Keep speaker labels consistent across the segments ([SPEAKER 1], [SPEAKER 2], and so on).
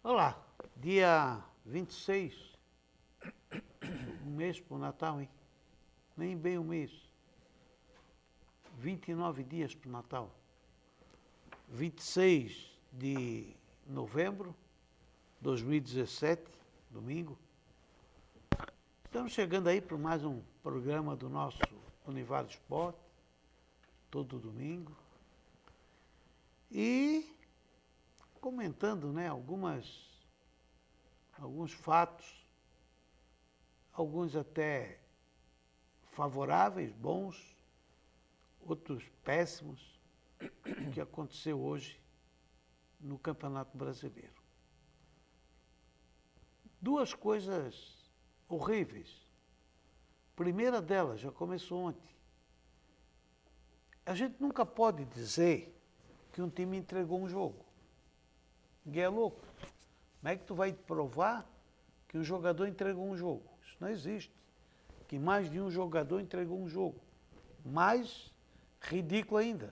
[SPEAKER 1] Olá, dia 26, um mês para o Natal, hein? Nem bem um mês. 29 dias para o Natal. 26 de novembro de 2017, domingo. Estamos chegando aí para mais um programa do nosso Univar Esporte, todo domingo. E comentando, né, alguns fatos, alguns até favoráveis, bons, outros péssimos, que aconteceu hoje no Campeonato Brasileiro. Duas coisas horríveis. Primeira delas, já começou ontem. A gente nunca pode dizer que um time entregou um jogo. Ninguém é louco. Como é que tu vai provar que um jogador entregou um jogo? Isso não existe. Que mais de um jogador entregou um jogo. Mais ridículo ainda.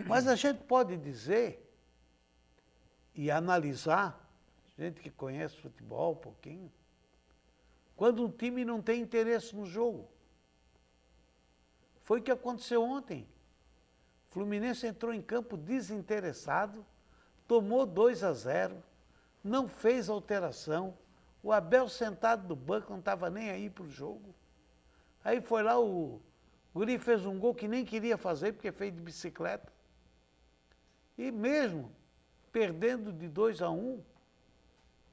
[SPEAKER 1] Mas a gente pode dizer e analisar, gente que conhece futebol um pouquinho, quando um time não tem interesse no jogo. Foi o que aconteceu ontem. O Fluminense entrou em campo desinteressado, tomou 2-0, não fez alteração. O Abel sentado no banco não estava nem aí para o jogo. Aí foi lá, o guri fez um gol que nem queria fazer, porque fez de bicicleta. E mesmo perdendo de 2-1,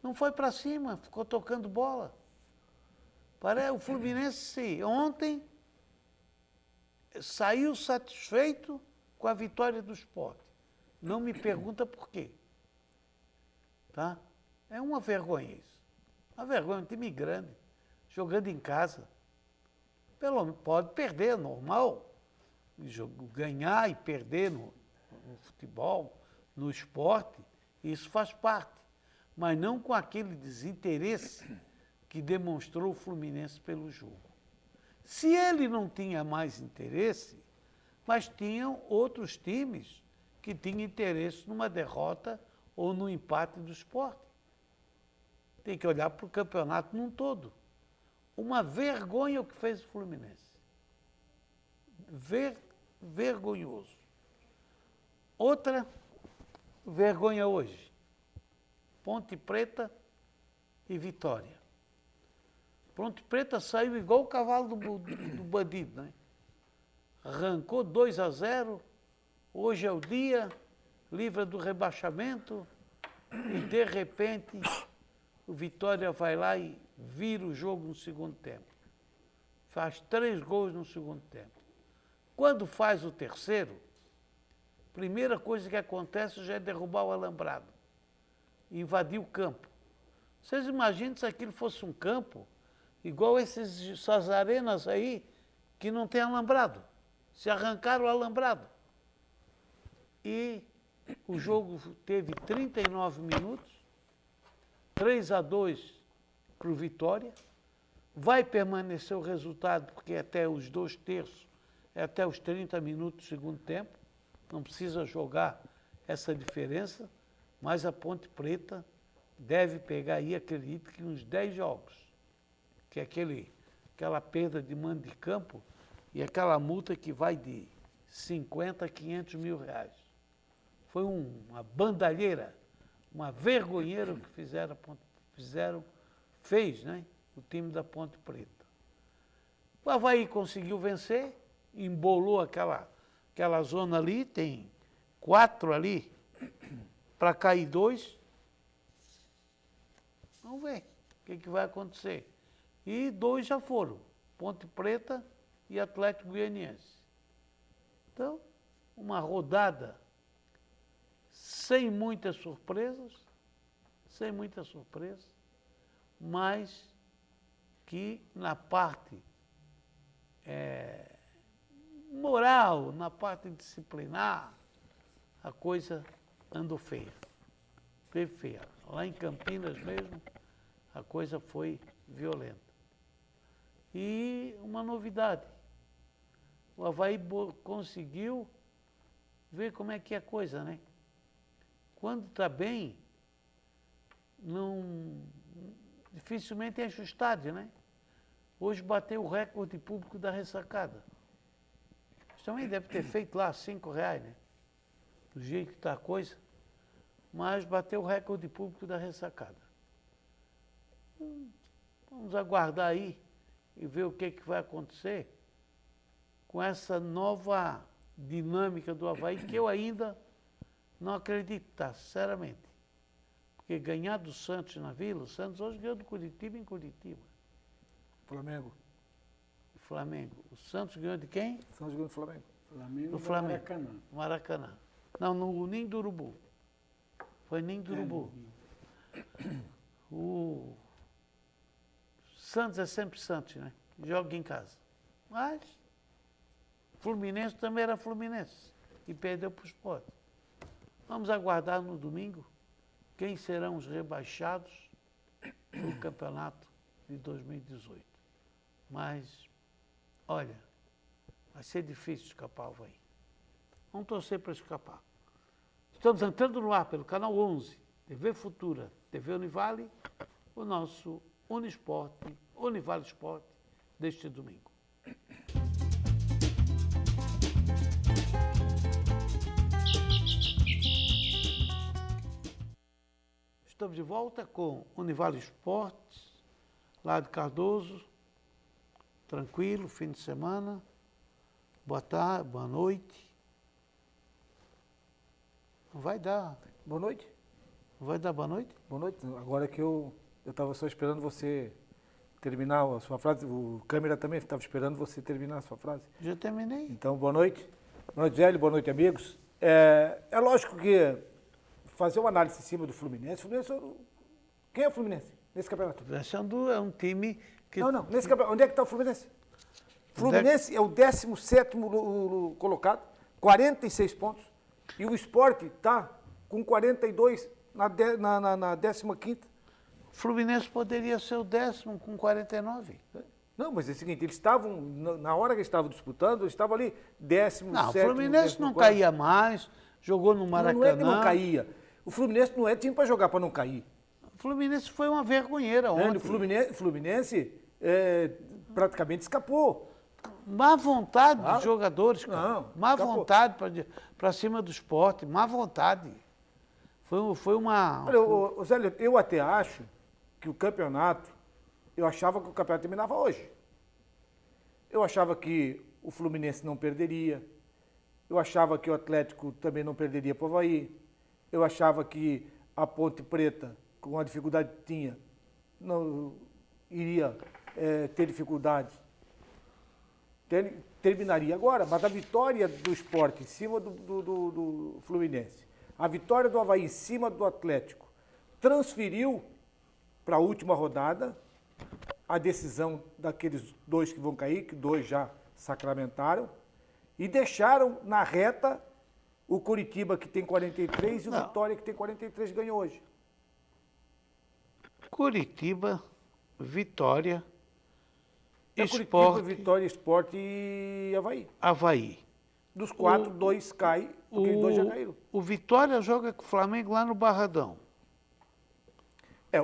[SPEAKER 1] não foi para cima, ficou tocando bola. O Fluminense ontem saiu satisfeito com a vitória do Sport. Não me pergunta por quê. Tá? É uma vergonha isso. Uma vergonha, um time grande, jogando em casa. Pelo menos pode perder, normal. Ganhar e perder no futebol, no esporte, isso faz parte. Mas não com aquele desinteresse que demonstrou o Fluminense pelo jogo. Se ele não tinha mais interesse, mas tinham outros times que tinham interesse numa derrota ou no empate do Sport. Tem que olhar para o campeonato num todo. Uma vergonha o que fez o Fluminense. Vergonhoso. Outra vergonha hoje. Ponte Preta e Vitória. Ponte Preta saiu igual o cavalo do bandido, né? Arrancou 2-0, hoje é o dia, livra do rebaixamento, e de repente o Vitória vai lá e vira o jogo no segundo tempo. Faz 3 gols no segundo tempo. Quando faz o terceiro, a primeira coisa que acontece já é derrubar o alambrado, invadir o campo. Vocês imaginam se aquilo fosse um campo igual essas arenas aí que não tem alambrado. Se arrancaram o alambrado. E o jogo teve 39 minutos, 3-2 para o Vitória. Vai permanecer o resultado, porque até os 2/3, é até os 30 minutos do segundo tempo. Não precisa jogar essa diferença, mas a Ponte Preta deve pegar aí, acredito que uns 10 jogos. Que é aquela perda de mando de campo e aquela multa que vai de 50 a 500 mil reais. Foi uma bandalheira, uma vergonheira que fez, né, o time da Ponte Preta. O Avaí conseguiu vencer, embolou aquela zona ali, tem 4 ali, para cair 2. Vamos ver o que vai acontecer. E 2 já foram, Ponte Preta e Atlético Goianiense. Então, uma rodada sem muitas surpresas, mas que na parte moral, na parte disciplinar, a coisa andou feia. Foi feia. Lá em Campinas mesmo, a coisa foi violenta. E uma novidade, o Avaí conseguiu ver como é que é a coisa, né? Quando está bem, dificilmente enche o estádio, né? Hoje bateu o recorde público da ressacada. Isso também deve ter feito lá R$5, né? Do jeito que está a coisa. Mas bateu o recorde público da ressacada. Vamos aguardar aí e ver o que vai acontecer com essa nova dinâmica do Avaí, que eu ainda não acredito, tá? Sinceramente. Porque ganhar do Santos na Vila, o Santos hoje ganhou do Curitiba em Curitiba.
[SPEAKER 2] Flamengo.
[SPEAKER 1] Flamengo. O Santos ganhou de quem?
[SPEAKER 2] O Santos ganhou do Flamengo.
[SPEAKER 3] Flamengo
[SPEAKER 1] Do
[SPEAKER 3] do
[SPEAKER 1] Flamengo.
[SPEAKER 3] Maracanã.
[SPEAKER 1] Maracanã. Não, no Ninho do Urubu. Foi Ninho do Urubu. O Santos é sempre Santos, né? Joga em casa. Mas Fluminense também era Fluminense e perdeu para o Sport. Vamos aguardar no domingo quem serão os rebaixados do campeonato de 2018. Mas, olha, vai ser difícil escapar o Avaí. Vamos torcer para escapar. Estamos entrando no ar pelo canal 11, TV Futura, TV Univale, o nosso Unisporte, Univale Esporte, deste domingo. Estamos de volta com Univale Esportes, lá de Cardoso, tranquilo, fim de semana, boa tarde, boa noite. Não vai dar.
[SPEAKER 2] Boa noite.
[SPEAKER 1] Não vai dar boa noite?
[SPEAKER 2] Boa noite. Agora que eu estava só esperando você terminar a sua frase, o câmera também estava esperando você terminar a sua frase.
[SPEAKER 1] Já terminei.
[SPEAKER 2] Então, boa noite. Boa noite, Zélio. Boa noite, amigos. É lógico que fazer uma análise em cima do Fluminense. Quem é o Fluminense nesse campeonato?
[SPEAKER 1] Esse é um time que...
[SPEAKER 2] Não. Nesse campeonato, onde é que está o Fluminense? O Fluminense é o 17º colocado, 46 pontos. E o Sport está com 42 na 15ª.
[SPEAKER 1] O Fluminense poderia ser o 10º com 49.
[SPEAKER 2] Não, mas é o seguinte, eles estavam, na hora que eles estavam disputando, eles estavam ali 17º.
[SPEAKER 1] Não, o Fluminense não caía mais, jogou no Maracanã.
[SPEAKER 2] Não é que não caía. O Fluminense não é time para jogar para não cair.
[SPEAKER 1] O Fluminense foi uma vergonheira ontem.
[SPEAKER 2] O Fluminense praticamente escapou.
[SPEAKER 1] Má vontade
[SPEAKER 2] Claro.
[SPEAKER 1] dos jogadores, cara.
[SPEAKER 2] Não,
[SPEAKER 1] Má
[SPEAKER 2] escapou.
[SPEAKER 1] vontade para cima do esporte, má vontade. Foi uma...
[SPEAKER 2] Olha, Zélio, eu até acho que o campeonato, eu achava que o campeonato terminava hoje. Eu achava que o Fluminense não perderia. Eu achava que o Atlético também não perderia para o Avaí. Eu achava que a Ponte Preta, com a dificuldade que tinha, não iria ter dificuldades. Terminaria agora, mas a vitória do Sport em cima do Fluminense, a vitória do Avaí em cima do Atlético, transferiu para a última rodada a decisão daqueles dois que vão cair, que dois já sacramentaram, e deixaram na reta o Curitiba, que tem 43, e o Vitória, que tem 43, ganhou hoje.
[SPEAKER 1] Curitiba, Vitória,
[SPEAKER 2] Curitiba, Vitória, Sport e Avaí.
[SPEAKER 1] Avaí.
[SPEAKER 2] Dos quatro, dois caem, porque os dois já caíram.
[SPEAKER 1] O Vitória joga com o Flamengo lá no Barradão.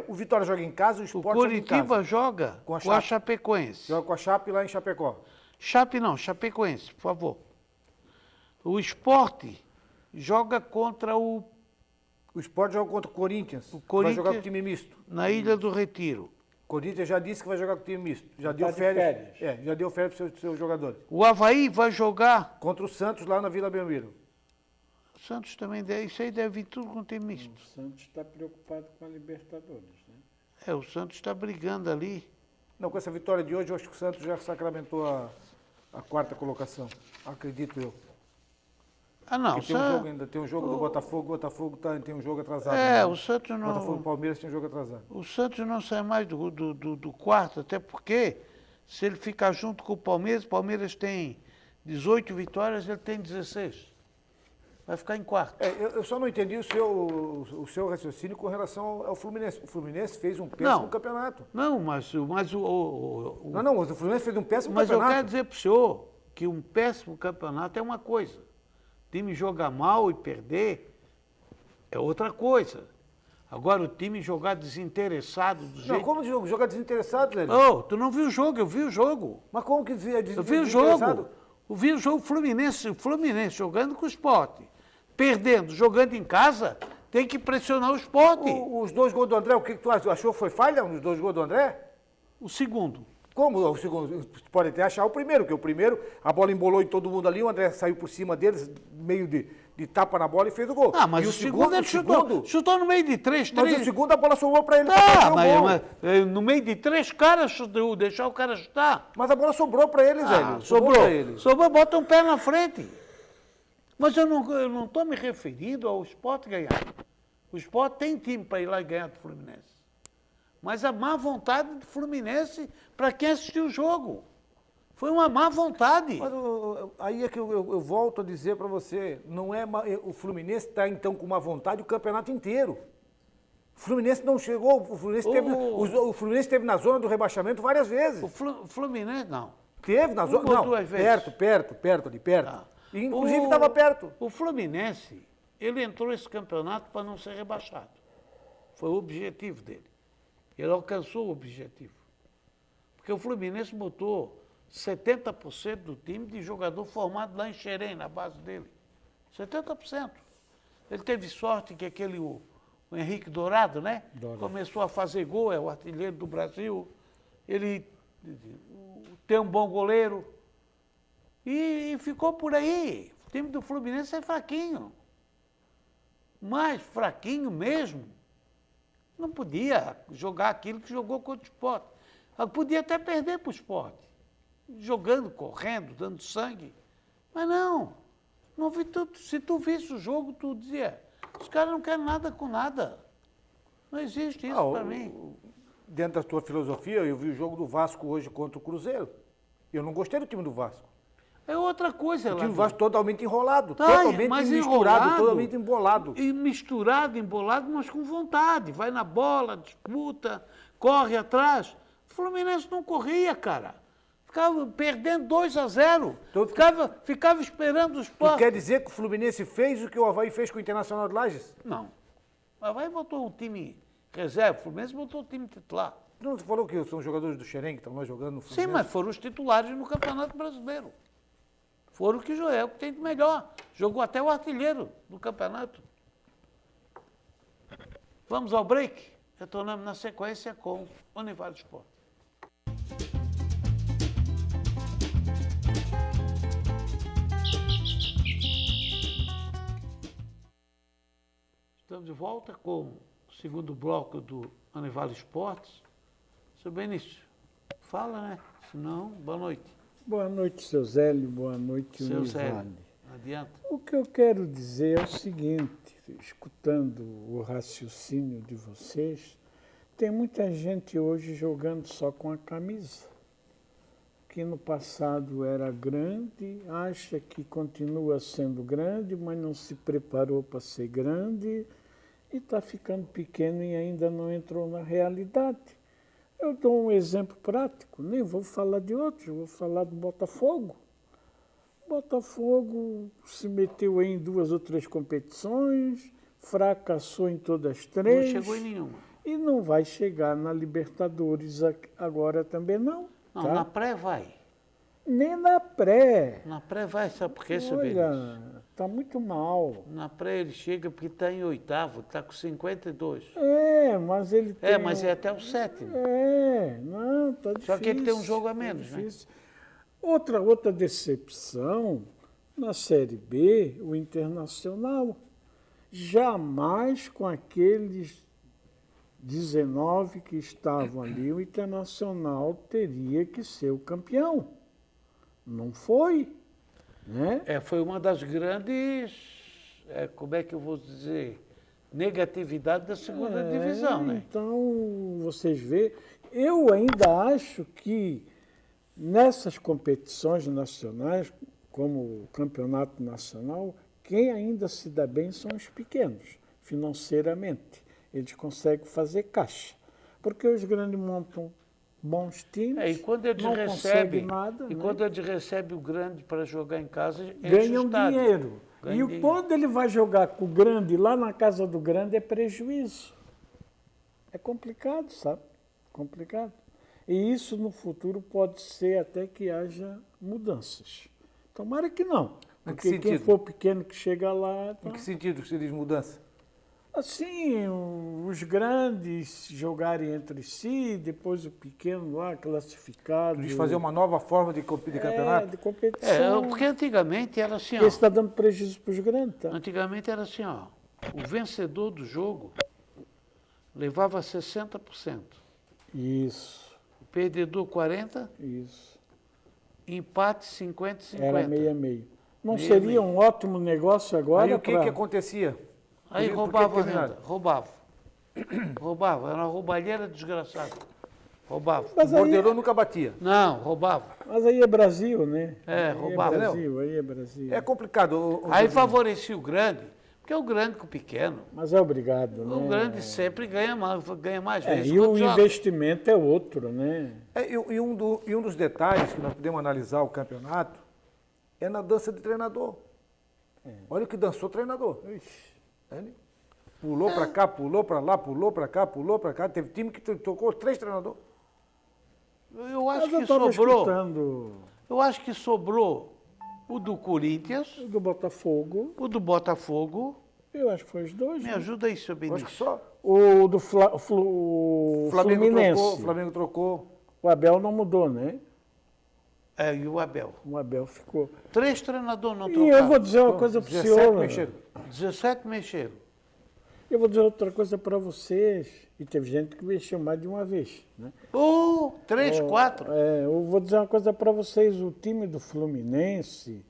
[SPEAKER 2] O Vitória joga em casa, o Sport
[SPEAKER 1] O Curitiba joga com a Chapecoense.
[SPEAKER 2] Joga com a Chape lá em Chapecó.
[SPEAKER 1] Chape não, Chapecoense, por favor. O Sport joga contra o...
[SPEAKER 2] O Sport joga contra o Corinthians.
[SPEAKER 1] O Corinthians
[SPEAKER 2] vai jogar com o time misto.
[SPEAKER 1] Na Ilha do Retiro.
[SPEAKER 2] O Corinthians já disse que vai jogar com o time misto. Já deu
[SPEAKER 3] de
[SPEAKER 2] férias.
[SPEAKER 3] férias.
[SPEAKER 2] Já deu férias para os seus jogadores.
[SPEAKER 1] O Avaí vai jogar...
[SPEAKER 2] Contra o Santos lá na Vila Belmiro.
[SPEAKER 1] O Santos também deve... Isso aí deve vir tudo com time misto.
[SPEAKER 3] O Santos está preocupado com a Libertadores, né?
[SPEAKER 1] O Santos está brigando ali.
[SPEAKER 2] Não, com essa vitória de hoje, eu acho que o Santos já sacramentou a quarta colocação. Acredito eu.
[SPEAKER 1] Não,
[SPEAKER 2] Porque tem um jogo do Botafogo, o Botafogo tem um jogo atrasado.
[SPEAKER 1] o Santos não...
[SPEAKER 2] Botafogo e Palmeiras tem um jogo atrasado.
[SPEAKER 1] O Santos não sai mais do quarto, até porque se ele ficar junto com o Palmeiras tem 18 vitórias, ele tem 16. Vai ficar em quarto.
[SPEAKER 2] Eu só não entendi o seu raciocínio com relação ao Fluminense. O Fluminense fez um péssimo campeonato.
[SPEAKER 1] Não, mas o
[SPEAKER 2] mas o Fluminense fez um péssimo
[SPEAKER 1] mas
[SPEAKER 2] campeonato.
[SPEAKER 1] eu quero dizer para o senhor que um péssimo campeonato é uma coisa. O time jogar mal e perder é outra coisa. Agora o time jogar desinteressado do
[SPEAKER 2] Não,
[SPEAKER 1] jeito...
[SPEAKER 2] como jogar desinteressado, Zé?
[SPEAKER 1] Oh, tu não viu o jogo, eu vi o jogo.
[SPEAKER 2] Mas como que é
[SPEAKER 1] Eu vi o jogo. Eu vi o jogo Fluminense jogando com o Sport. Perdendo, jogando em casa, tem que pressionar o Sport.
[SPEAKER 2] Os 2 gols do André, o que tu achou? Foi falha os 2 gols do André?
[SPEAKER 1] O segundo.
[SPEAKER 2] Como o segundo? Pode até achar o primeiro, porque o primeiro, a bola embolou em todo mundo ali, o André saiu por cima deles, meio de tapa na bola e fez o gol.
[SPEAKER 1] Ah, mas
[SPEAKER 2] e
[SPEAKER 1] o segundo ele chutou no meio de três.
[SPEAKER 2] Mas o segundo a bola sobrou para ele.
[SPEAKER 1] Tá, mas no meio de 3 caras, deixar o cara chutar.
[SPEAKER 2] Mas a bola sobrou para ele, Zé.
[SPEAKER 1] Sobrou, bota um pé na frente. Mas eu não estou me referindo ao Sport ganhar. O Sport tem time para ir lá e ganhar do Fluminense. Mas a má vontade do Fluminense para quem assistiu o jogo. Foi uma má vontade.
[SPEAKER 2] Mas aí é que eu volto a dizer para você, não é o Fluminense está então com má vontade o campeonato inteiro. O Fluminense não chegou, o Fluminense esteve na zona do rebaixamento várias vezes.
[SPEAKER 1] O Fluminense não.
[SPEAKER 2] Teve na zona, não,
[SPEAKER 1] 2 vezes.
[SPEAKER 2] perto ali, perto.
[SPEAKER 1] Ah.
[SPEAKER 2] E, inclusive estava perto.
[SPEAKER 1] O Fluminense, ele entrou nesse campeonato para não ser rebaixado. Foi o objetivo dele. Ele alcançou o objetivo. Porque o Fluminense botou 70% do time de jogador formado lá em Xerém, na base dele. 70%. Ele teve sorte que o Henrique Dourado, né? Começou a fazer gol, é o artilheiro do Brasil. Ele tem um bom goleiro. E ficou por aí. O time do Fluminense é fraquinho. Mas fraquinho mesmo. Não podia jogar aquilo que jogou contra o Sport. Podia até perder para o Sport. Jogando, correndo, dando sangue. Mas não. Se tu visse o jogo, tu dizia, os caras não querem nada com nada. Não existe isso para mim.
[SPEAKER 2] Dentro da tua filosofia, eu vi o jogo do Vasco hoje contra o Cruzeiro. Eu não gostei do time do Vasco.
[SPEAKER 1] É outra coisa.
[SPEAKER 2] O time do Vasco totalmente enrolado,
[SPEAKER 1] totalmente
[SPEAKER 2] misturado, totalmente embolado.
[SPEAKER 1] E misturado, embolado, mas com vontade. Vai na bola, disputa, corre atrás. O Fluminense não corria, cara. Ficava perdendo 2-0. Ficava esperando o Sport.
[SPEAKER 2] Tu quer dizer que o Fluminense fez o que o Avaí fez com o Internacional de Lages?
[SPEAKER 1] Não. O Avaí botou o time reserva, o Fluminense botou o time titular.
[SPEAKER 2] Não, tu falou que são jogadores do Xerém que estão lá jogando no Fluminense?
[SPEAKER 1] Sim, mas foram os titulares no Campeonato Brasileiro. Foram o que Joel, que tem de melhor. Jogou até o artilheiro do campeonato. Vamos ao break? Retornamos na sequência com o Univaldo Sport. Estamos de volta com o segundo bloco do Univaldo Esportes. Seu Benício, fala, né? Se não, boa noite.
[SPEAKER 3] Boa noite, seu Zélio. Boa noite,
[SPEAKER 1] seu Zélio.
[SPEAKER 3] Univaldo.
[SPEAKER 1] Adianta.
[SPEAKER 3] O que eu quero dizer é o seguinte, escutando o raciocínio de vocês, tem muita gente hoje jogando só com a camisa, que no passado era grande, acha que continua sendo grande, mas não se preparou para ser grande e está ficando pequeno e ainda não entrou na realidade. Eu dou um exemplo prático, nem vou falar de outros, vou falar do Botafogo. Botafogo se meteu em 2 ou 3 competições, fracassou em todas as 3.
[SPEAKER 1] Não chegou em nenhuma.
[SPEAKER 3] E não vai chegar na Libertadores agora também não.
[SPEAKER 1] Não,
[SPEAKER 3] tá?
[SPEAKER 1] na pré vai.
[SPEAKER 3] Nem na pré.
[SPEAKER 1] Na pré vai, sabe por quê, seu
[SPEAKER 3] Olha,
[SPEAKER 1] Benício?
[SPEAKER 3] está muito mal.
[SPEAKER 1] Na pré ele chega porque está em 8º, está com 52.
[SPEAKER 3] Mas ele tem...
[SPEAKER 1] mas é até o 7º.
[SPEAKER 3] Não, está difícil.
[SPEAKER 1] Só que ele tem um jogo a menos, né?
[SPEAKER 3] Outra decepção, na Série B, o Internacional. Jamais com aqueles 19 que estavam ali, o Internacional teria que ser o campeão. Não foi, né?
[SPEAKER 1] Foi uma das grandes, como é que eu vou dizer, negatividades da segunda divisão, né?
[SPEAKER 3] Então, vocês veem, eu ainda acho que nessas competições nacionais, como o Campeonato Nacional, quem ainda se dá bem são os pequenos, financeiramente. Eles conseguem fazer caixa. Porque os grandes montam bons times,
[SPEAKER 1] e quando eles
[SPEAKER 3] não conseguem nada.
[SPEAKER 1] E quando eles recebem o grande para jogar em casa,
[SPEAKER 3] ganham dinheiro. Quando ele vai jogar com o grande, lá na casa do grande, é prejuízo. É complicado, sabe? Complicado. E isso no futuro pode ser até que haja mudanças. Tomara que não.
[SPEAKER 2] Em que
[SPEAKER 3] Porque quem
[SPEAKER 2] sentido?
[SPEAKER 3] for pequeno que chega lá...
[SPEAKER 2] Em
[SPEAKER 3] Tá...
[SPEAKER 2] que sentido que você diz mudança?
[SPEAKER 3] Assim, os grandes jogarem entre si, depois o pequeno lá classificado.
[SPEAKER 2] De fazer uma nova forma de campeonato?
[SPEAKER 3] De competição.
[SPEAKER 1] Porque antigamente era assim,
[SPEAKER 3] Porque
[SPEAKER 1] ó.
[SPEAKER 3] está dando prejuízo para os grandes, tá?
[SPEAKER 1] Antigamente era assim, ó. O vencedor do jogo levava 60%.
[SPEAKER 3] Isso,
[SPEAKER 1] O perdedor 40%,
[SPEAKER 3] isso.
[SPEAKER 1] empate 50 e 50.
[SPEAKER 3] Era meio a meio. Não
[SPEAKER 1] Meio a
[SPEAKER 3] seria
[SPEAKER 1] meio.
[SPEAKER 3] um ótimo negócio agora
[SPEAKER 2] Aí o que,
[SPEAKER 3] pra-
[SPEAKER 2] que acontecia?
[SPEAKER 1] Aí
[SPEAKER 2] Por que
[SPEAKER 1] roubava a
[SPEAKER 2] terminaram?
[SPEAKER 1] renda, roubava. Roubava, era uma roubalheira desgraçada. Roubava.
[SPEAKER 2] O
[SPEAKER 3] Mas aí,
[SPEAKER 2] borderô nunca batia.
[SPEAKER 1] Não, roubava.
[SPEAKER 3] mas aí é Brasil, né?
[SPEAKER 1] É,
[SPEAKER 3] Aí
[SPEAKER 1] roubava.
[SPEAKER 3] É Brasil, aí é Brasil.
[SPEAKER 2] É complicado.
[SPEAKER 1] Aí favorecia o grande, porque o grande com o pequeno.
[SPEAKER 3] Mas é obrigado, né?
[SPEAKER 1] O grande sempre ganha mais
[SPEAKER 3] É,
[SPEAKER 1] vezes.
[SPEAKER 3] e o
[SPEAKER 1] quando joga.
[SPEAKER 3] investimento é outro, né?
[SPEAKER 2] E um dos detalhes que nós podemos analisar o campeonato é na dança de treinador. Olha o que dançou o treinador. Entende? Pulou para cá, pulou para lá, pulou para cá, pulou para cá. Teve time que tocou 3 treinadores.
[SPEAKER 1] Eu acho
[SPEAKER 3] Mas eu
[SPEAKER 1] que
[SPEAKER 3] estava
[SPEAKER 1] sobrou.
[SPEAKER 3] escutando
[SPEAKER 1] Eu acho que sobrou o do Corinthians,
[SPEAKER 3] o do Botafogo.
[SPEAKER 1] o do Botafogo.
[SPEAKER 3] Eu acho que foi os dois.
[SPEAKER 1] Me
[SPEAKER 3] né?
[SPEAKER 1] ajuda aí, seu
[SPEAKER 2] Eu acho que
[SPEAKER 1] Benício.
[SPEAKER 2] só.
[SPEAKER 3] O do
[SPEAKER 2] O
[SPEAKER 3] Fluminense.
[SPEAKER 2] Flamengo trocou.
[SPEAKER 3] O Abel não mudou, né?
[SPEAKER 1] É, e o Abel.
[SPEAKER 3] O Abel ficou.
[SPEAKER 1] 3 treinadores não
[SPEAKER 3] E eu vou
[SPEAKER 1] trocaram.
[SPEAKER 3] dizer uma coisa para o
[SPEAKER 2] 17
[SPEAKER 3] senhor.
[SPEAKER 2] mexeram.
[SPEAKER 1] 17 mexeram.
[SPEAKER 3] Eu vou dizer outra coisa para vocês. E teve gente que mexeu mais de uma vez, né?
[SPEAKER 1] 3, 4.
[SPEAKER 3] Eu vou dizer uma coisa para vocês. O time do Fluminense,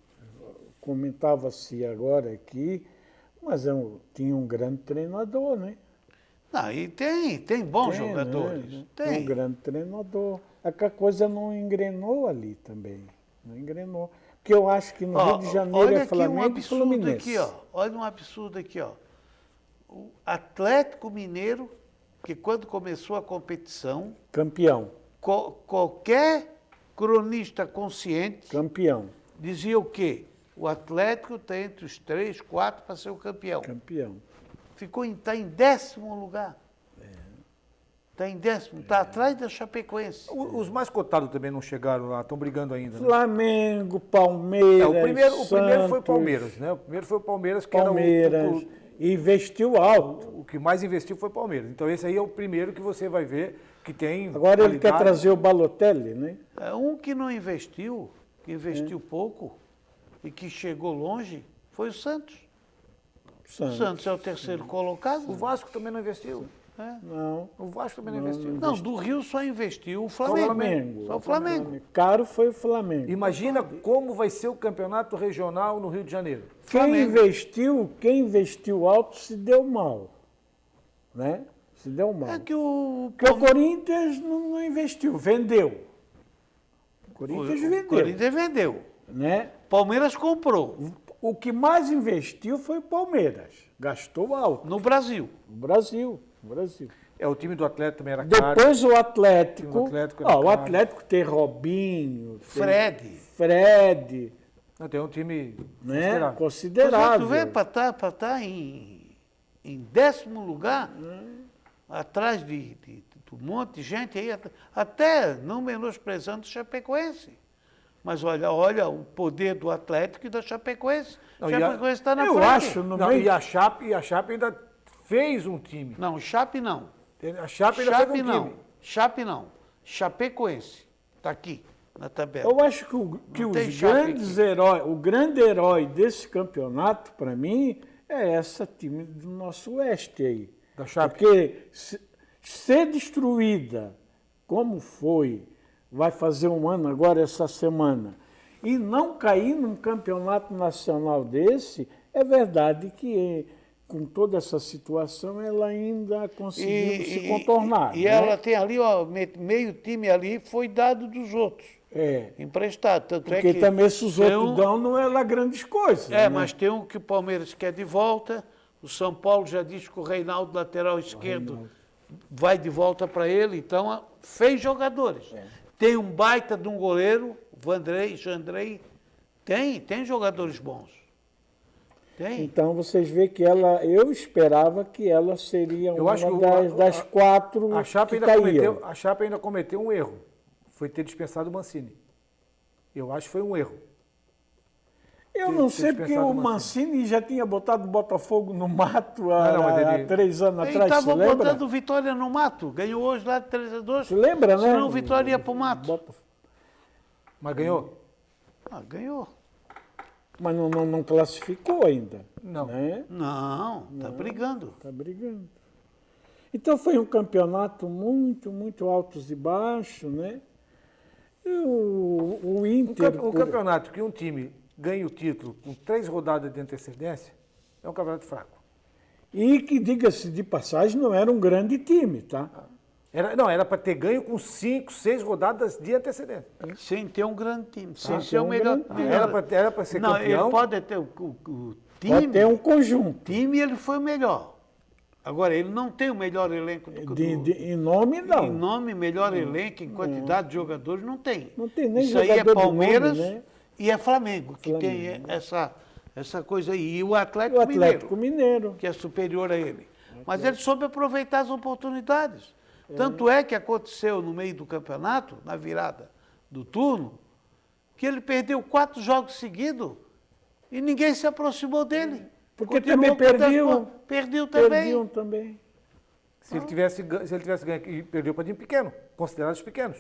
[SPEAKER 3] comentava-se agora aqui, mas tinha um grande treinador, né?
[SPEAKER 1] Não, e tem bons
[SPEAKER 3] Tem,
[SPEAKER 1] jogadores.
[SPEAKER 3] né?
[SPEAKER 1] Tem.
[SPEAKER 3] Um grande treinador. É que a coisa não engrenou ali também. Não engrenou. Porque eu acho que no
[SPEAKER 1] Ó,
[SPEAKER 3] Rio de Janeiro
[SPEAKER 1] olha
[SPEAKER 3] é
[SPEAKER 1] aqui um
[SPEAKER 3] Flamengo e
[SPEAKER 1] absurdo
[SPEAKER 3] Fluminense.
[SPEAKER 1] aqui, ó. Olha um absurdo aqui, ó. O Atlético Mineiro, que quando começou a competição,
[SPEAKER 3] Campeão.
[SPEAKER 1] qualquer cronista consciente
[SPEAKER 3] Campeão.
[SPEAKER 1] dizia o quê? O Atlético está entre os 3, 4 para ser o campeão.
[SPEAKER 3] Campeão.
[SPEAKER 1] Está em 10º lugar. Está em 10º, está atrás da Chapecoense.
[SPEAKER 2] Os mais cotados também não chegaram lá, estão brigando ainda. Né?
[SPEAKER 3] Flamengo, Palmeiras.
[SPEAKER 2] O primeiro foi o
[SPEAKER 3] Santos,
[SPEAKER 2] Palmeiras, né? O primeiro foi o Palmeiras, que
[SPEAKER 3] Palmeiras. Investiu alto.
[SPEAKER 2] o que mais investiu foi o Palmeiras. Então esse aí é o primeiro que você vai ver que tem.
[SPEAKER 3] Agora ele quer
[SPEAKER 2] qualidade.
[SPEAKER 3] trazer o Balotelli, né?
[SPEAKER 1] Um que não investiu, que investiu pouco e que chegou longe, foi o Santos. O Santos é o terceiro colocado.
[SPEAKER 2] O Vasco também não investiu.
[SPEAKER 3] Não.
[SPEAKER 2] O Vasco também não investiu.
[SPEAKER 1] Não, do Rio só investiu o
[SPEAKER 3] Só o
[SPEAKER 1] Flamengo.
[SPEAKER 3] Flamengo.
[SPEAKER 1] Só o Flamengo.
[SPEAKER 3] Caro foi o Flamengo.
[SPEAKER 2] Imagina como vai ser o campeonato regional no Rio de Janeiro.
[SPEAKER 3] Quem investiu alto se deu mal. Né? Se deu mal.
[SPEAKER 1] É que o
[SPEAKER 3] Porque o Corinthians não investiu, vendeu. O Corinthians vendeu.
[SPEAKER 1] Corinthians vendeu.
[SPEAKER 3] Né?
[SPEAKER 1] Palmeiras comprou
[SPEAKER 3] O que mais investiu foi o Palmeiras. Gastou alto.
[SPEAKER 1] no Brasil.
[SPEAKER 3] No Brasil. No Brasil.
[SPEAKER 2] O time do Atlético também era caro.
[SPEAKER 3] Depois o Atlético.
[SPEAKER 2] O Atlético era
[SPEAKER 3] O
[SPEAKER 2] caro.
[SPEAKER 3] Atlético tem Robinho, tem
[SPEAKER 1] Fred.
[SPEAKER 3] Fred,
[SPEAKER 2] Não, tem um time
[SPEAKER 3] né?
[SPEAKER 2] considerável.
[SPEAKER 3] Considerável.
[SPEAKER 1] Tu vê para estar em 10º lugar, atrás de um monte de gente aí, até não menosprezando o Chapecoense. Mas olha o poder do Atlético e da Chapecoense.
[SPEAKER 2] Não,
[SPEAKER 1] O
[SPEAKER 2] e a-
[SPEAKER 1] Chapecoense está na
[SPEAKER 3] Eu
[SPEAKER 1] frente.
[SPEAKER 3] acho, no
[SPEAKER 2] Não,
[SPEAKER 3] meio.
[SPEAKER 2] e a Chape ainda fez um time.
[SPEAKER 1] Não, o Chape não.
[SPEAKER 2] A Chape ainda
[SPEAKER 1] Chape
[SPEAKER 2] fez um
[SPEAKER 1] não.
[SPEAKER 2] time.
[SPEAKER 1] Chape não. Chapecoense. Está aqui, na tabela.
[SPEAKER 3] Eu acho que
[SPEAKER 1] Não tem
[SPEAKER 3] os
[SPEAKER 1] Chape
[SPEAKER 3] grandes heróis, o grande herói desse campeonato, para mim, é essa time do nosso oeste aí.
[SPEAKER 2] Da Chape.
[SPEAKER 3] Porque ser destruída, como foi, vai fazer um ano agora essa semana, e não cair num campeonato nacional desse, é verdade que com toda essa situação ela ainda conseguiu se contornar.
[SPEAKER 1] E
[SPEAKER 3] né?
[SPEAKER 1] ela tem ali, ó, meio time ali foi dado dos outros.
[SPEAKER 3] É.
[SPEAKER 1] Emprestado. Tanto
[SPEAKER 3] Porque
[SPEAKER 1] é que
[SPEAKER 3] também se os
[SPEAKER 1] tem
[SPEAKER 3] outros dão, não é lá grandes coisas. né?
[SPEAKER 1] mas tem um que o Palmeiras quer de volta. O São Paulo já disse que o Reinaldo, lateral esquerdo, vai de volta para ele. Então, fez jogadores. Tem um baita de um goleiro, Jandrei. Tem jogadores bons. Tem.
[SPEAKER 3] Então vocês veem que eu esperava que ela seria
[SPEAKER 2] Eu
[SPEAKER 3] uma
[SPEAKER 2] acho que
[SPEAKER 3] das quatro
[SPEAKER 2] A Chape,
[SPEAKER 3] que
[SPEAKER 2] ainda
[SPEAKER 3] caíam.
[SPEAKER 2] cometeu, a Chape ainda cometeu um erro. Foi ter dispensado o Mancini. Eu acho que foi um erro.
[SPEAKER 3] Eu não sei porque
[SPEAKER 2] dispensado
[SPEAKER 3] o
[SPEAKER 2] o
[SPEAKER 3] Mancini já tinha botado o Botafogo no mato
[SPEAKER 2] mas
[SPEAKER 3] há
[SPEAKER 2] ele-
[SPEAKER 3] 3 anos
[SPEAKER 1] Eles
[SPEAKER 3] atrás, você
[SPEAKER 1] estavam
[SPEAKER 3] lembra?
[SPEAKER 1] botando Vitória no mato. Ganhou hoje lá de 3-2.
[SPEAKER 3] Você lembra, né?
[SPEAKER 1] Senão o Vitória ia pro mato.
[SPEAKER 2] Mas ganhou?
[SPEAKER 1] Ah, ganhou.
[SPEAKER 3] Mas não classificou ainda.
[SPEAKER 2] Não.
[SPEAKER 3] Né?
[SPEAKER 1] Não, tá brigando.
[SPEAKER 3] Está brigando. Então foi um campeonato muito altos e baixos, né? E o Inter...
[SPEAKER 2] Um campeonato que um time ganha o título com 3 rodadas de antecedência é um campeonato fraco.
[SPEAKER 3] E que, diga-se de passagem, não era um grande time, tá?
[SPEAKER 2] Era para ter ganho com 5, 6 rodadas de antecedência.
[SPEAKER 1] Sem ter um grande time. Sem
[SPEAKER 3] Ah,
[SPEAKER 1] ser o
[SPEAKER 3] um
[SPEAKER 1] melhor.
[SPEAKER 3] grande time.
[SPEAKER 2] Era para ser
[SPEAKER 1] Não,
[SPEAKER 2] campeão.
[SPEAKER 1] ele pode ter o time.
[SPEAKER 3] Pode ter um conjunto.
[SPEAKER 1] Time ele foi o melhor. Agora, ele não tem o melhor elenco do
[SPEAKER 3] Em nome, não.
[SPEAKER 1] Em nome, melhor elenco, em quantidade de jogadores, não tem.
[SPEAKER 3] Não tem nem
[SPEAKER 1] Isso aí
[SPEAKER 3] jogador
[SPEAKER 1] é
[SPEAKER 3] de
[SPEAKER 1] Palmeiras
[SPEAKER 3] nome, né?
[SPEAKER 1] e é Flamengo, que
[SPEAKER 3] Flamengo.
[SPEAKER 1] tem essa coisa aí. E o
[SPEAKER 3] O
[SPEAKER 1] Atlético,
[SPEAKER 3] Atlético
[SPEAKER 1] Mineiro,
[SPEAKER 3] Mineiro.
[SPEAKER 1] que é superior a ele. Mas ele soube aproveitar as oportunidades. Tanto é que aconteceu no meio do campeonato, na virada do turno, que ele perdeu 4 jogos seguidos e ninguém se aproximou dele.
[SPEAKER 3] Porque
[SPEAKER 1] Continuou
[SPEAKER 3] também
[SPEAKER 1] com o
[SPEAKER 3] perdeu.
[SPEAKER 1] Atlético, perdeu também.
[SPEAKER 3] Perdiam também.
[SPEAKER 2] Se ele tivesse ganho, e perdeu para time pequeno, considerados pequenos.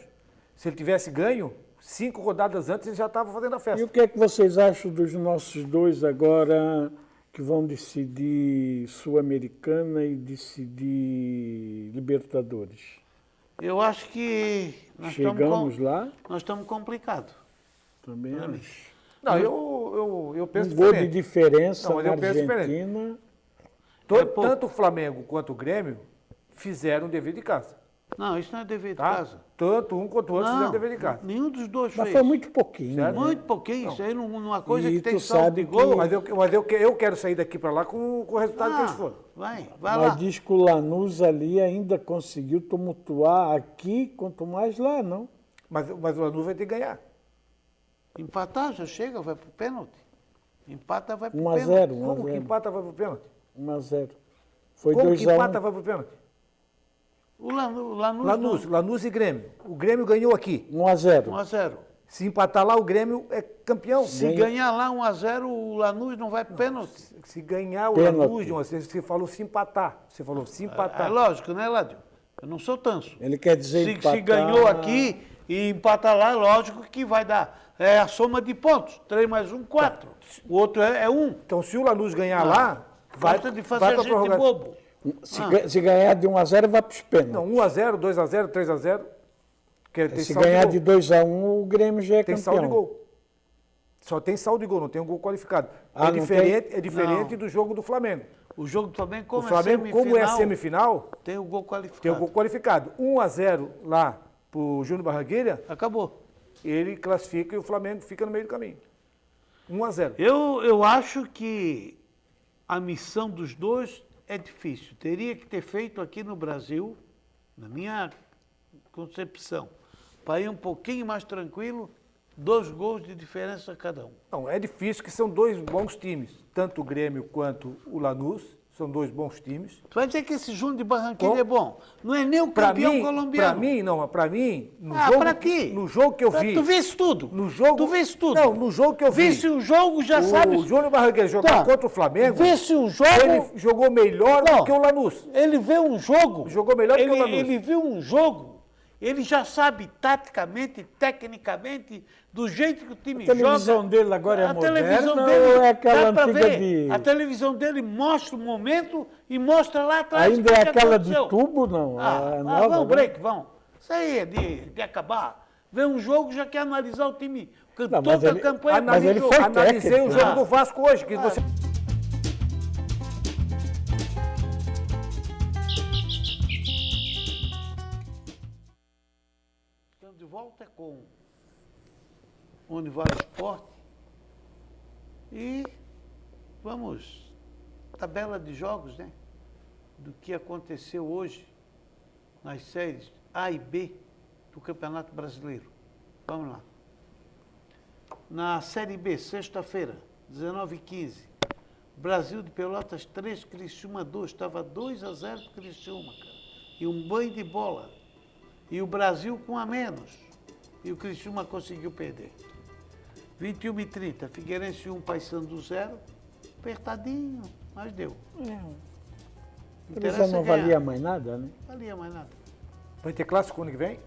[SPEAKER 2] Se ele tivesse ganho, 5 rodadas antes, ele já estava fazendo a
[SPEAKER 3] E
[SPEAKER 2] festa.
[SPEAKER 3] o que é que vocês acham dos nossos dois agora que vão decidir Sul-Americana e decidir Libertadores?
[SPEAKER 1] Eu acho que
[SPEAKER 3] Chegamos lá?
[SPEAKER 1] nós estamos complicados.
[SPEAKER 3] Também
[SPEAKER 1] Pra mim.
[SPEAKER 3] acho.
[SPEAKER 2] Não, eu penso
[SPEAKER 3] Um gol de
[SPEAKER 2] diferente.
[SPEAKER 3] diferença
[SPEAKER 2] Não, mas
[SPEAKER 3] na
[SPEAKER 2] eu penso diferente.
[SPEAKER 3] Argentina.
[SPEAKER 2] Tanto o Flamengo quanto o Grêmio fizeram o dever de casa.
[SPEAKER 1] Não, isso não é dever de
[SPEAKER 2] Tá?
[SPEAKER 1] casa.
[SPEAKER 2] Tanto um quanto o outro fizeram
[SPEAKER 1] Não,
[SPEAKER 2] o dever de casa.
[SPEAKER 1] nenhum dos dois
[SPEAKER 3] Mas
[SPEAKER 1] fez.
[SPEAKER 3] foi muito pouquinho.
[SPEAKER 2] Certo?
[SPEAKER 3] Né?
[SPEAKER 1] Muito pouquinho. Isso aí não é uma coisa
[SPEAKER 3] E
[SPEAKER 1] que tem
[SPEAKER 3] tu
[SPEAKER 1] saldo
[SPEAKER 3] sabe
[SPEAKER 1] de gol.
[SPEAKER 3] que-
[SPEAKER 2] Mas eu quero sair daqui para lá com o resultado que eles foram.
[SPEAKER 1] Vai
[SPEAKER 3] Mas
[SPEAKER 1] lá.
[SPEAKER 3] diz que o Lanús ali ainda conseguiu tumultuar aqui, quanto mais lá, não?
[SPEAKER 2] Mas o Lanús vai ter que ganhar.
[SPEAKER 1] Empatar já chega, vai pro pênalti. Empata, vai pro
[SPEAKER 3] 1 a
[SPEAKER 1] pênalti.
[SPEAKER 3] 0, 1 a
[SPEAKER 2] Como que
[SPEAKER 3] 0.
[SPEAKER 2] empata vai pro pênalti?
[SPEAKER 3] 1 a 0. Foi
[SPEAKER 2] Como
[SPEAKER 3] 2
[SPEAKER 2] que
[SPEAKER 3] a 1.
[SPEAKER 2] empata vai pro pênalti?
[SPEAKER 1] O Lanús
[SPEAKER 2] Lanús e Grêmio. O Grêmio ganhou aqui.
[SPEAKER 3] 1 a 0.
[SPEAKER 1] 1-0.
[SPEAKER 2] Se empatar lá, o Grêmio é campeão.
[SPEAKER 1] Se ganhar lá 1-0, o Lanús não vai pro pênalti.
[SPEAKER 2] Se ganhar o
[SPEAKER 3] Pênalti.
[SPEAKER 2] Lanús, João, você falou se empatar. Você falou se
[SPEAKER 1] É
[SPEAKER 2] empatar.
[SPEAKER 1] lógico, né, Ládio? Eu não sou tanso.
[SPEAKER 3] Ele quer dizer
[SPEAKER 1] Se
[SPEAKER 3] empatar...
[SPEAKER 1] ganhou aqui e empata lá, lógico que vai dar. É a soma de pontos. 3 mais 1, 4. O outro é 1.
[SPEAKER 2] Então, se o Lanús ganhar lá, vai
[SPEAKER 1] Gosta de
[SPEAKER 2] vai
[SPEAKER 1] fazer
[SPEAKER 2] pra
[SPEAKER 1] gente
[SPEAKER 2] prorrogação.
[SPEAKER 1] bobo.
[SPEAKER 3] Se ganhar de 1 a 0, vai para os pênaltis.
[SPEAKER 2] Não, 1-0, 2-0, 3-0. Tem
[SPEAKER 3] Se
[SPEAKER 2] saldo de
[SPEAKER 3] ganhar
[SPEAKER 2] gol.
[SPEAKER 3] de 2 a 1, o Grêmio já é
[SPEAKER 2] Tem
[SPEAKER 3] campeão.
[SPEAKER 2] saldo de gol. Só tem saldo de gol, não tem um gol qualificado.
[SPEAKER 3] Ah,
[SPEAKER 2] É
[SPEAKER 3] não
[SPEAKER 2] diferente
[SPEAKER 1] Não.
[SPEAKER 2] do jogo do Flamengo.
[SPEAKER 1] O jogo do Flamengo,
[SPEAKER 2] O
[SPEAKER 1] como
[SPEAKER 2] Flamengo,
[SPEAKER 1] é
[SPEAKER 2] como é
[SPEAKER 1] semifinal,
[SPEAKER 2] semifinal,
[SPEAKER 1] tem o gol qualificado.
[SPEAKER 2] tem o gol qualificado. 1-0 lá pro Júnior Barranquilla,
[SPEAKER 1] Acabou.
[SPEAKER 2] ele classifica e o Flamengo fica no meio do caminho. 1-0.
[SPEAKER 1] Eu acho que a missão dos dois é difícil. Teria que ter feito aqui no Brasil, na minha concepção, para ir um pouquinho mais tranquilo, 2 gols de diferença cada um.
[SPEAKER 2] Não, é difícil que são 2 bons times. Tanto o Grêmio quanto o Lanús são 2 bons times.
[SPEAKER 1] Tu vai dizer que esse Júnior de Barranquilla
[SPEAKER 2] Com-
[SPEAKER 1] é bom. Não é nem o
[SPEAKER 2] Pra
[SPEAKER 1] campeão
[SPEAKER 2] mim,
[SPEAKER 1] colombiano.
[SPEAKER 2] pra mim, no
[SPEAKER 1] Ah,
[SPEAKER 2] jogo,
[SPEAKER 1] pra quê?
[SPEAKER 2] no jogo que eu vi,
[SPEAKER 1] Tu viste tudo.
[SPEAKER 2] no jogo,
[SPEAKER 1] Tu viste tudo.
[SPEAKER 2] Não, no jogo que eu vi,
[SPEAKER 1] Visse o jogo, já
[SPEAKER 2] o
[SPEAKER 1] sabe.
[SPEAKER 2] Júnior Barranquilla jogar
[SPEAKER 1] Tá.
[SPEAKER 2] contra o Flamengo,
[SPEAKER 1] Visse o jogo.
[SPEAKER 2] ele jogou melhor
[SPEAKER 1] Não.
[SPEAKER 2] do que o Lanús.
[SPEAKER 1] Ele vê um jogo.
[SPEAKER 2] Jogou melhor que o Lanús.
[SPEAKER 1] Ele viu um jogo. Ele já sabe taticamente, tecnicamente, do jeito que o time
[SPEAKER 3] A televisão
[SPEAKER 1] joga.
[SPEAKER 3] dele agora é
[SPEAKER 1] A televisão
[SPEAKER 3] moderna
[SPEAKER 1] dele,
[SPEAKER 3] ou é aquela
[SPEAKER 1] dá pra
[SPEAKER 3] antiga
[SPEAKER 1] ver.
[SPEAKER 3] de...
[SPEAKER 1] A televisão dele mostra o momento e mostra lá atrás.
[SPEAKER 3] Ainda
[SPEAKER 1] o que
[SPEAKER 3] é aquela de
[SPEAKER 1] aconteceu.
[SPEAKER 3] tubo, não? A nova,
[SPEAKER 1] vamos,
[SPEAKER 3] né?
[SPEAKER 1] break, vamos. Isso aí é de acabar. Vê um jogo, já quer analisar o time.
[SPEAKER 3] Não, mas
[SPEAKER 1] Toda
[SPEAKER 3] ele-
[SPEAKER 1] a campanha
[SPEAKER 3] mas ele foi
[SPEAKER 2] Analisei
[SPEAKER 3] técnico,
[SPEAKER 2] o jogo
[SPEAKER 1] né?
[SPEAKER 2] do Vasco hoje, que você...
[SPEAKER 1] Estamos de volta com o Univale Esporte e vamos, tabela de jogos, né? Do que aconteceu hoje nas séries A e B do Campeonato Brasileiro. Vamos lá. Na Série B, sexta-feira, 19h15, Brasil de Pelotas 3, Criciúma 2. Estava 2-0 para Criciúma, cara. E um banho de bola. E o Brasil com a menos. E o Criciúma conseguiu perder. 21h30, Figueirense 1, Paysandu 0. Apertadinho, mas deu.
[SPEAKER 3] Ele já não valia mais nada, né?
[SPEAKER 1] Valia mais nada.
[SPEAKER 2] Vai ter clássico ano que vem?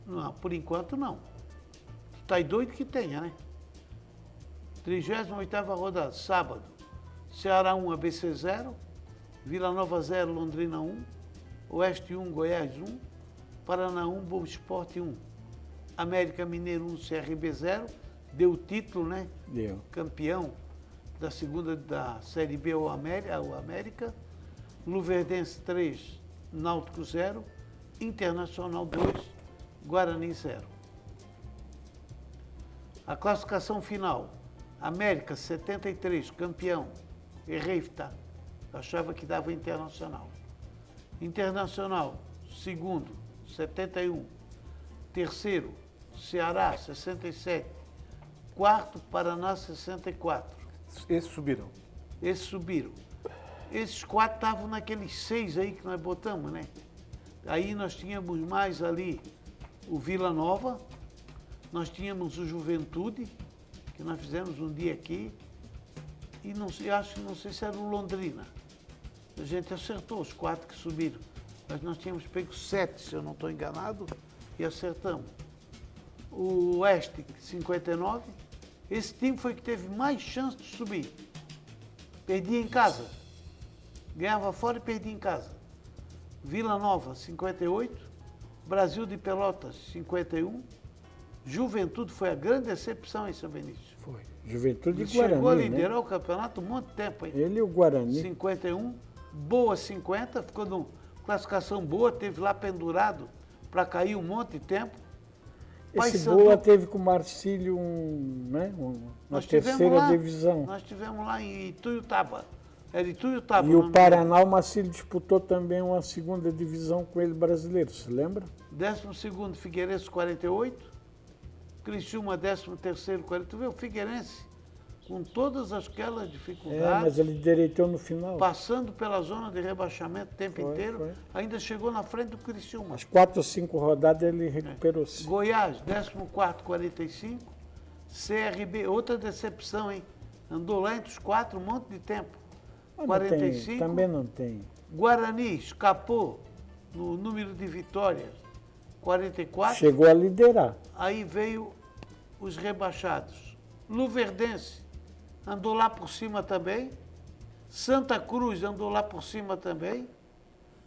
[SPEAKER 1] Não, por enquanto não. Tu tá doido que tenha, né? 38ª rodada, sábado. Ceará 1, ABC 0. Vila Nova 0, Londrina 1. Oeste 1, Goiás 1. Paraná 1, Boa Esporte 1. América Mineiro 1, CRB 0. Deu o título, né?
[SPEAKER 3] Deu.
[SPEAKER 1] Campeão da segunda da Série B ao América. Luverdense 3, Náutico 0. Internacional 2, Guarani 0. A classificação final. América 73, campeão. Errei, tá? Achava que dava Internacional. Internacional, segundo, 71. Terceiro, Ceará, 67. Quarto, Paraná, 64.
[SPEAKER 2] Esses subiram.
[SPEAKER 1] Esses subiram. Esses 4 estavam naqueles 6 aí que nós botamos, né? Aí nós tínhamos mais ali o Vila Nova, nós tínhamos o Juventude, que nós fizemos um dia aqui, e não sei se era o Londrina. A gente acertou os 4 que subiram, mas nós tínhamos pego 7, se eu não estou enganado, e acertamos. O Oeste, 59, esse time foi que teve mais chance de subir. Perdia em casa. Ganhava fora e perdia em casa. Vila Nova, 58. Brasil de Pelotas, 51. Juventude foi a grande decepção em São Benício.
[SPEAKER 3] Foi. Juventude
[SPEAKER 1] Ele
[SPEAKER 3] e Guarani,
[SPEAKER 1] chegou a liderar,
[SPEAKER 3] né?
[SPEAKER 1] o campeonato um monte de tempo. Hein?
[SPEAKER 3] Ele e o Guarani.
[SPEAKER 1] 51. Boa, 50. Ficou numa classificação boa, teve lá pendurado para cair um monte de tempo.
[SPEAKER 3] Esse
[SPEAKER 1] Paysandu,
[SPEAKER 3] Boa teve com o Marcílio uma
[SPEAKER 1] nós tivemos
[SPEAKER 3] terceira
[SPEAKER 1] lá,
[SPEAKER 3] divisão.
[SPEAKER 1] Nós tivemos lá em Ituiutaba. Era Ituiutaba.
[SPEAKER 3] E o
[SPEAKER 1] nome
[SPEAKER 3] Paraná, o Marcílio disputou também uma segunda divisão com ele brasileiro, se lembra?
[SPEAKER 1] dele. 12º, Figueirense, 48. Criciúma, 13º, 40. Tu vê o Figueirense com todas aquelas dificuldades.
[SPEAKER 3] Mas ele direitou no final.
[SPEAKER 1] Passando pela zona de rebaixamento o tempo
[SPEAKER 3] Foi,
[SPEAKER 1] inteiro,
[SPEAKER 3] foi.
[SPEAKER 1] ainda chegou na frente do Criciúma.
[SPEAKER 3] As 4 ou 5 rodadas ele recuperou-se.
[SPEAKER 1] Goiás, 14º, 45. CRB, outra decepção, hein? Andou lá entre os 4 um monte de tempo.
[SPEAKER 3] Mas
[SPEAKER 1] 45.
[SPEAKER 3] também não tem.
[SPEAKER 1] Guarani escapou no número de vitórias, 44.
[SPEAKER 3] Chegou a liderar.
[SPEAKER 1] Aí veio os rebaixados. Luverdense andou lá por cima também. Santa Cruz andou lá por cima também.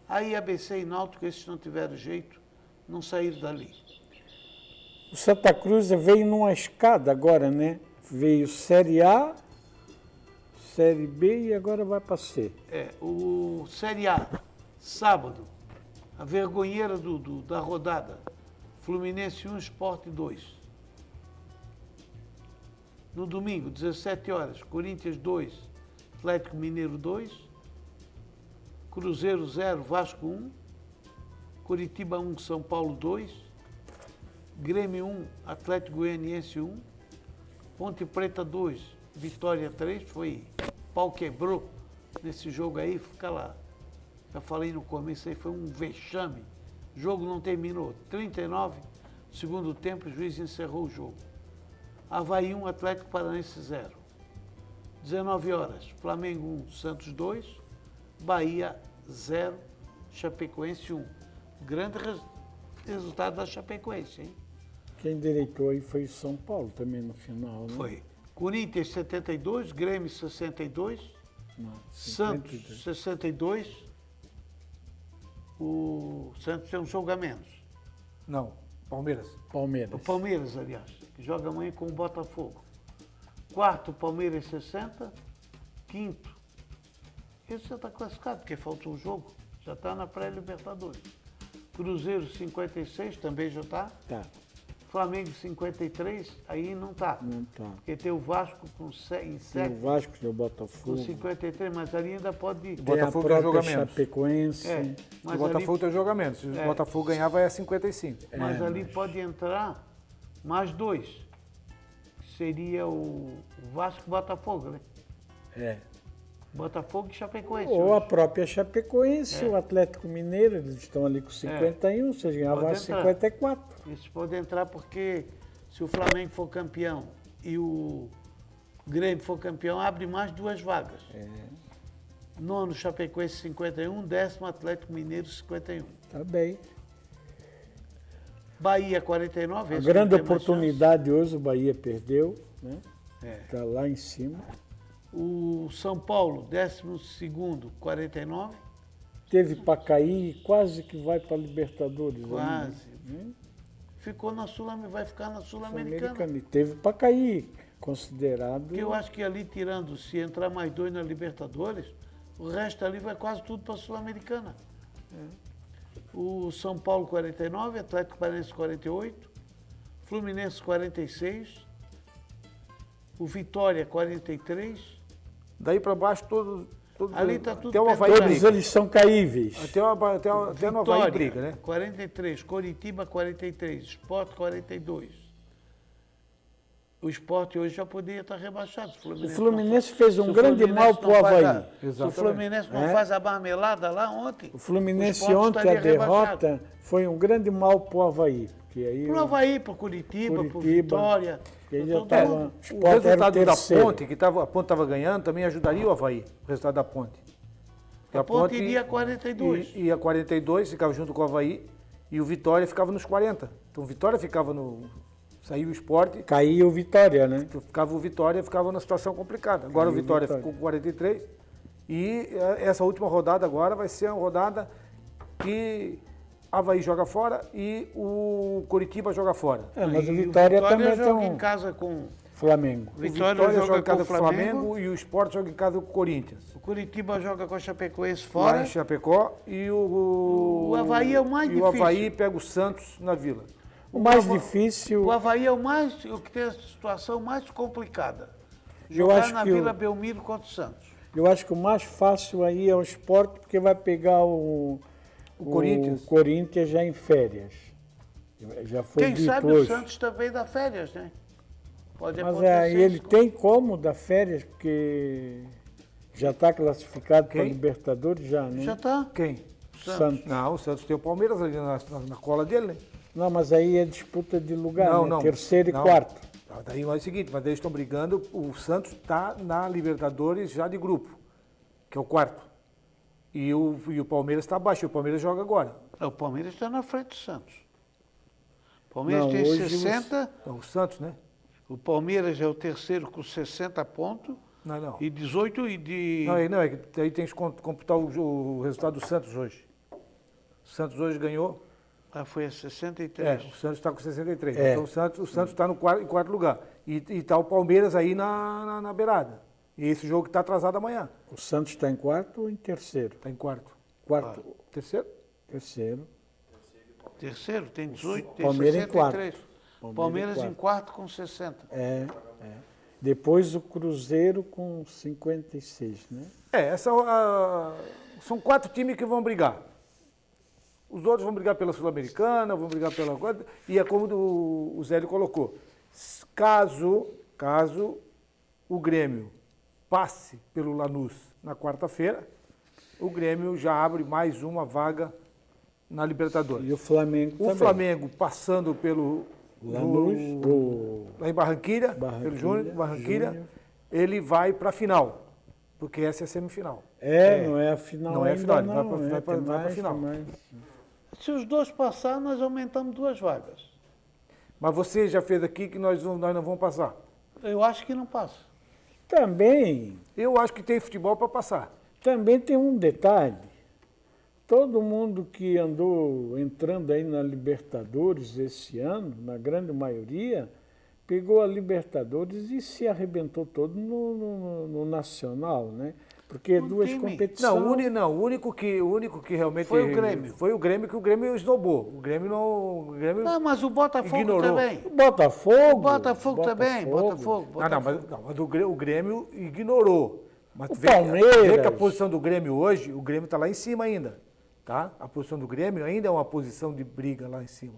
[SPEAKER 1] Aí ABC e Náutico, esses não tiveram jeito, não saíram dali.
[SPEAKER 3] O Santa Cruz veio numa escada agora, né? Veio Série A, Série B e agora vai para C.
[SPEAKER 1] O Série A, sábado, a vergonheira da rodada. Fluminense 1, Sport 2. No domingo, 17 horas, Corinthians 2, Atlético Mineiro 2, Cruzeiro 0, Vasco 1, Curitiba 1, São Paulo 2, Grêmio 1, Atlético Goianiense 1, Ponte Preta 2, Vitória 3, foi pau quebrou nesse jogo aí, fica lá. Já falei no começo aí, foi um vexame. O jogo não terminou. 39, segundo tempo, o juiz encerrou o jogo. Avaí 1, Atlético Paranaense 0. 19 horas, Flamengo 1, Santos 2, Bahia 0, Chapecoense 1. Grande resultado da Chapecoense, hein?
[SPEAKER 3] Quem direitou aí foi o São Paulo também no final, né?
[SPEAKER 1] Foi. Corinthians 72, Grêmio 62,
[SPEAKER 3] Não,
[SPEAKER 1] Santos
[SPEAKER 3] 52.
[SPEAKER 1] 62. O Santos tem um jogo a menos.
[SPEAKER 2] Não, Palmeiras.
[SPEAKER 3] Palmeiras.
[SPEAKER 1] O Palmeiras, aliás, que joga amanhã com o Botafogo. Quarto, Palmeiras 60. Quinto, esse já está classificado, porque falta um jogo. Já está na pré-Libertadores. Cruzeiro 56, também já está.
[SPEAKER 3] Tá,
[SPEAKER 1] Flamengo 53, aí não está.
[SPEAKER 3] não tá.
[SPEAKER 1] Porque tem o Vasco em
[SPEAKER 3] Tem o
[SPEAKER 1] 7,
[SPEAKER 3] Vasco, tem o
[SPEAKER 1] com
[SPEAKER 3] Botafogo.
[SPEAKER 1] 53, mas ali ainda pode.
[SPEAKER 3] Tem a
[SPEAKER 2] Botafogo tem
[SPEAKER 3] própria
[SPEAKER 2] jogamento.
[SPEAKER 3] Chapecoense.
[SPEAKER 1] É, mas
[SPEAKER 2] o Botafogo
[SPEAKER 1] ali,
[SPEAKER 2] tem jogamento. Se o
[SPEAKER 1] É.
[SPEAKER 2] Botafogo ganhar, vai a 55.
[SPEAKER 1] mas
[SPEAKER 3] É,
[SPEAKER 1] ali
[SPEAKER 3] mas-
[SPEAKER 1] pode entrar mais 2. Que seria o Vasco e Botafogo, né?
[SPEAKER 3] É.
[SPEAKER 1] Botafogo e Chapecoense.
[SPEAKER 3] Ou a
[SPEAKER 1] hoje.
[SPEAKER 3] própria Chapecoense, o Atlético Mineiro, eles estão ali com 51, vocês ganhavam
[SPEAKER 1] Pode entrar.
[SPEAKER 3] 54.
[SPEAKER 1] Isso pode entrar porque se o Flamengo for campeão e o Grêmio for campeão, abre mais 2 vagas. Nono, Chapecoense 51, 10º, Atlético Mineiro 51.
[SPEAKER 3] Tá bem.
[SPEAKER 1] Bahia 49.
[SPEAKER 3] A
[SPEAKER 1] esse
[SPEAKER 3] grande
[SPEAKER 1] não tem mais
[SPEAKER 3] oportunidade hoje o Bahia perdeu, né?
[SPEAKER 1] chance.
[SPEAKER 3] Está lá em cima.
[SPEAKER 1] O São Paulo, 12º, 49.
[SPEAKER 3] Teve para cair e quase que vai para a Libertadores.
[SPEAKER 1] Quase.
[SPEAKER 3] Né?
[SPEAKER 1] Ficou na vai ficar na Sul-Americana.
[SPEAKER 3] Sul-Americana. E teve para cair, considerado.
[SPEAKER 1] Porque eu acho que ali, tirando, se entrar mais 2 na Libertadores, o resto ali vai quase tudo para a Sul-Americana. O São Paulo 49, Atlético Paranaense 48, Fluminense 46, o Vitória 43.
[SPEAKER 2] Daí para baixo, todos
[SPEAKER 1] Ali está tudo
[SPEAKER 2] até o Avaí
[SPEAKER 1] pendurado.
[SPEAKER 3] Todos
[SPEAKER 2] briga.
[SPEAKER 3] eles são caíveis.
[SPEAKER 2] Até no Avaí briga, né?
[SPEAKER 1] 43, Coritiba 43, Sport 42. O Sport hoje já poderia estar rebaixado.
[SPEAKER 3] O Fluminense fez
[SPEAKER 1] se
[SPEAKER 3] um
[SPEAKER 1] o
[SPEAKER 3] grande
[SPEAKER 1] Fluminense
[SPEAKER 3] mal
[SPEAKER 1] não
[SPEAKER 3] para o
[SPEAKER 1] faz
[SPEAKER 3] Avaí.
[SPEAKER 1] Se o
[SPEAKER 2] Exatamente.
[SPEAKER 1] Fluminense não faz a marmelada lá ontem,
[SPEAKER 3] O Fluminense
[SPEAKER 1] o Sport
[SPEAKER 3] ontem, a
[SPEAKER 1] estaria rebaixado.
[SPEAKER 3] derrota, foi um grande mal para o Avaí. Porque aí
[SPEAKER 1] Pro Avaí, pro Curitiba, pro
[SPEAKER 3] Curitiba,
[SPEAKER 1] Vitória.
[SPEAKER 3] que aí
[SPEAKER 1] pra
[SPEAKER 3] já
[SPEAKER 1] todo
[SPEAKER 3] tava-
[SPEAKER 1] mundo.
[SPEAKER 2] O
[SPEAKER 3] Sport era o
[SPEAKER 2] resultado da
[SPEAKER 3] terceiro.
[SPEAKER 2] Ponte, a Ponte estava ganhando, também ajudaria o Avaí, o resultado da Ponte. Porque
[SPEAKER 1] A Ponte iria a 42.
[SPEAKER 2] Ia a 42, ficava junto com o Avaí, e o Vitória ficava nos 40. Então o Vitória ficava no... Saiu o Sport,
[SPEAKER 3] caiu o Vitória, né?
[SPEAKER 2] ficava o Vitória, ficava numa situação complicada. Agora o
[SPEAKER 3] Caiu o
[SPEAKER 2] Vitória
[SPEAKER 3] Vitória.
[SPEAKER 2] ficou com 43, e essa última rodada agora vai ser uma rodada que Avaí joga fora e o Curitiba joga fora.
[SPEAKER 3] Mas o
[SPEAKER 1] E
[SPEAKER 3] Vitória também tem
[SPEAKER 1] joga em
[SPEAKER 3] um
[SPEAKER 1] casa com...
[SPEAKER 3] Flamengo.
[SPEAKER 2] O
[SPEAKER 1] Vitória joga
[SPEAKER 2] em casa
[SPEAKER 1] com
[SPEAKER 2] com
[SPEAKER 1] o
[SPEAKER 2] o
[SPEAKER 1] Flamengo.
[SPEAKER 2] Flamengo e o Sport joga em casa com o Corinthians.
[SPEAKER 1] O Curitiba joga com a Chapecoense
[SPEAKER 2] Lá
[SPEAKER 1] fora.
[SPEAKER 2] em Chapecó e o
[SPEAKER 1] Avaí é o mais
[SPEAKER 2] e o
[SPEAKER 1] difícil.
[SPEAKER 2] Avaí pega o Santos na Vila.
[SPEAKER 3] O mais difícil,
[SPEAKER 1] O Avaí é o que tem a situação mais complicada.
[SPEAKER 3] Eu
[SPEAKER 1] Jogar
[SPEAKER 3] acho
[SPEAKER 1] na
[SPEAKER 3] que
[SPEAKER 1] Vila Belmiro contra o Santos.
[SPEAKER 3] eu acho que o mais fácil aí é o Sport, porque vai pegar o
[SPEAKER 2] Corinthians.
[SPEAKER 3] Corinthians já em férias. Já foi
[SPEAKER 1] Quem
[SPEAKER 3] dito
[SPEAKER 1] sabe
[SPEAKER 3] hoje.
[SPEAKER 1] o Santos também dá férias, né? Pode
[SPEAKER 3] Mas
[SPEAKER 1] acontecer
[SPEAKER 3] aí ele
[SPEAKER 1] isso.
[SPEAKER 3] tem como dar férias, porque já está classificado para
[SPEAKER 2] Quem?
[SPEAKER 3] Libertadores já, né?
[SPEAKER 1] Já está.
[SPEAKER 2] Quem?
[SPEAKER 3] Santos.
[SPEAKER 2] Não, o Santos tem o Palmeiras ali na cola dele, né?
[SPEAKER 3] Não, mas aí é disputa de lugar,
[SPEAKER 2] Não,
[SPEAKER 3] né?
[SPEAKER 2] não.
[SPEAKER 3] Terceiro
[SPEAKER 2] Não.
[SPEAKER 3] e quarto.
[SPEAKER 2] Daí é o seguinte, mas eles estão brigando, o Santos está na Libertadores já de grupo, que é o quarto. E o Palmeiras está abaixo, o Palmeiras joga agora.
[SPEAKER 1] O Palmeiras está na frente do Santos. O Palmeiras
[SPEAKER 3] Não,
[SPEAKER 1] tem
[SPEAKER 3] hoje
[SPEAKER 1] 60.
[SPEAKER 2] Então, o Santos, né?
[SPEAKER 1] O Palmeiras é o terceiro com 60 pontos
[SPEAKER 2] Não.
[SPEAKER 1] e 18 e de...
[SPEAKER 2] Não, é que aí tem que computar o resultado do Santos hoje. O Santos hoje ganhou.
[SPEAKER 1] Ah, foi a 63.
[SPEAKER 2] O Santos está com 63.
[SPEAKER 3] É.
[SPEAKER 2] Então o Santos está no quarto lugar. E está o Palmeiras aí na beirada. E esse jogo está atrasado amanhã.
[SPEAKER 3] O Santos está em quarto ou em terceiro?
[SPEAKER 2] Está em quarto.
[SPEAKER 3] Quarto.
[SPEAKER 2] Terceiro?
[SPEAKER 3] Terceiro.
[SPEAKER 1] Terceiro, tem 18, tem
[SPEAKER 3] Palmeiras em
[SPEAKER 1] 63.
[SPEAKER 3] quarto.
[SPEAKER 1] Palmeiras
[SPEAKER 3] em
[SPEAKER 1] em quarto com 60.
[SPEAKER 3] É. Depois o Cruzeiro com 56, né?
[SPEAKER 2] São 4 times que vão brigar. Os outros vão brigar pela Sul-Americana, vão brigar pela coisa, e é como o Zélio colocou. Caso o Grêmio passe pelo Lanús na quarta-feira, o Grêmio já abre mais uma vaga na Libertadores.
[SPEAKER 3] E o Flamengo
[SPEAKER 2] O
[SPEAKER 3] também.
[SPEAKER 2] Flamengo passando pelo
[SPEAKER 3] Lanús,
[SPEAKER 2] lá em Barranquilha, pelo Júnior, Barranquilha, ele vai para a final, porque essa é a semifinal.
[SPEAKER 3] Não é a final
[SPEAKER 2] Não é a
[SPEAKER 3] ainda,
[SPEAKER 2] final, ele
[SPEAKER 3] não.
[SPEAKER 2] vai pra
[SPEAKER 3] Tem mais,
[SPEAKER 2] final.
[SPEAKER 3] tem mais.
[SPEAKER 1] Se os dois passar, nós aumentamos 2 vagas.
[SPEAKER 2] Mas você já fez aqui que nós não vamos passar.
[SPEAKER 1] Eu acho que não passa.
[SPEAKER 3] Também
[SPEAKER 2] Eu acho que tem futebol para passar.
[SPEAKER 3] tem um detalhe. Todo mundo que andou entrando aí na Libertadores esse ano, na grande maioria, pegou a Libertadores e se arrebentou todo no Nacional, né? Porque
[SPEAKER 1] Um
[SPEAKER 3] duas
[SPEAKER 1] time.
[SPEAKER 3] competições...
[SPEAKER 2] O único que realmente
[SPEAKER 1] Foi o Grêmio.
[SPEAKER 2] Foi o Grêmio, que o Grêmio esnobou. O Grêmio não. O Grêmio
[SPEAKER 1] Não, mas o Botafogo
[SPEAKER 2] ignorou.
[SPEAKER 1] também.
[SPEAKER 3] O Botafogo...
[SPEAKER 1] O Botafogo também. Botafogo.
[SPEAKER 2] Mas o Grêmio ignorou. Mas
[SPEAKER 3] O
[SPEAKER 2] vê
[SPEAKER 3] Palmeiras.
[SPEAKER 2] que a posição do Grêmio hoje, o Grêmio está lá em cima ainda. Tá? A posição do Grêmio ainda é uma posição de briga lá em cima.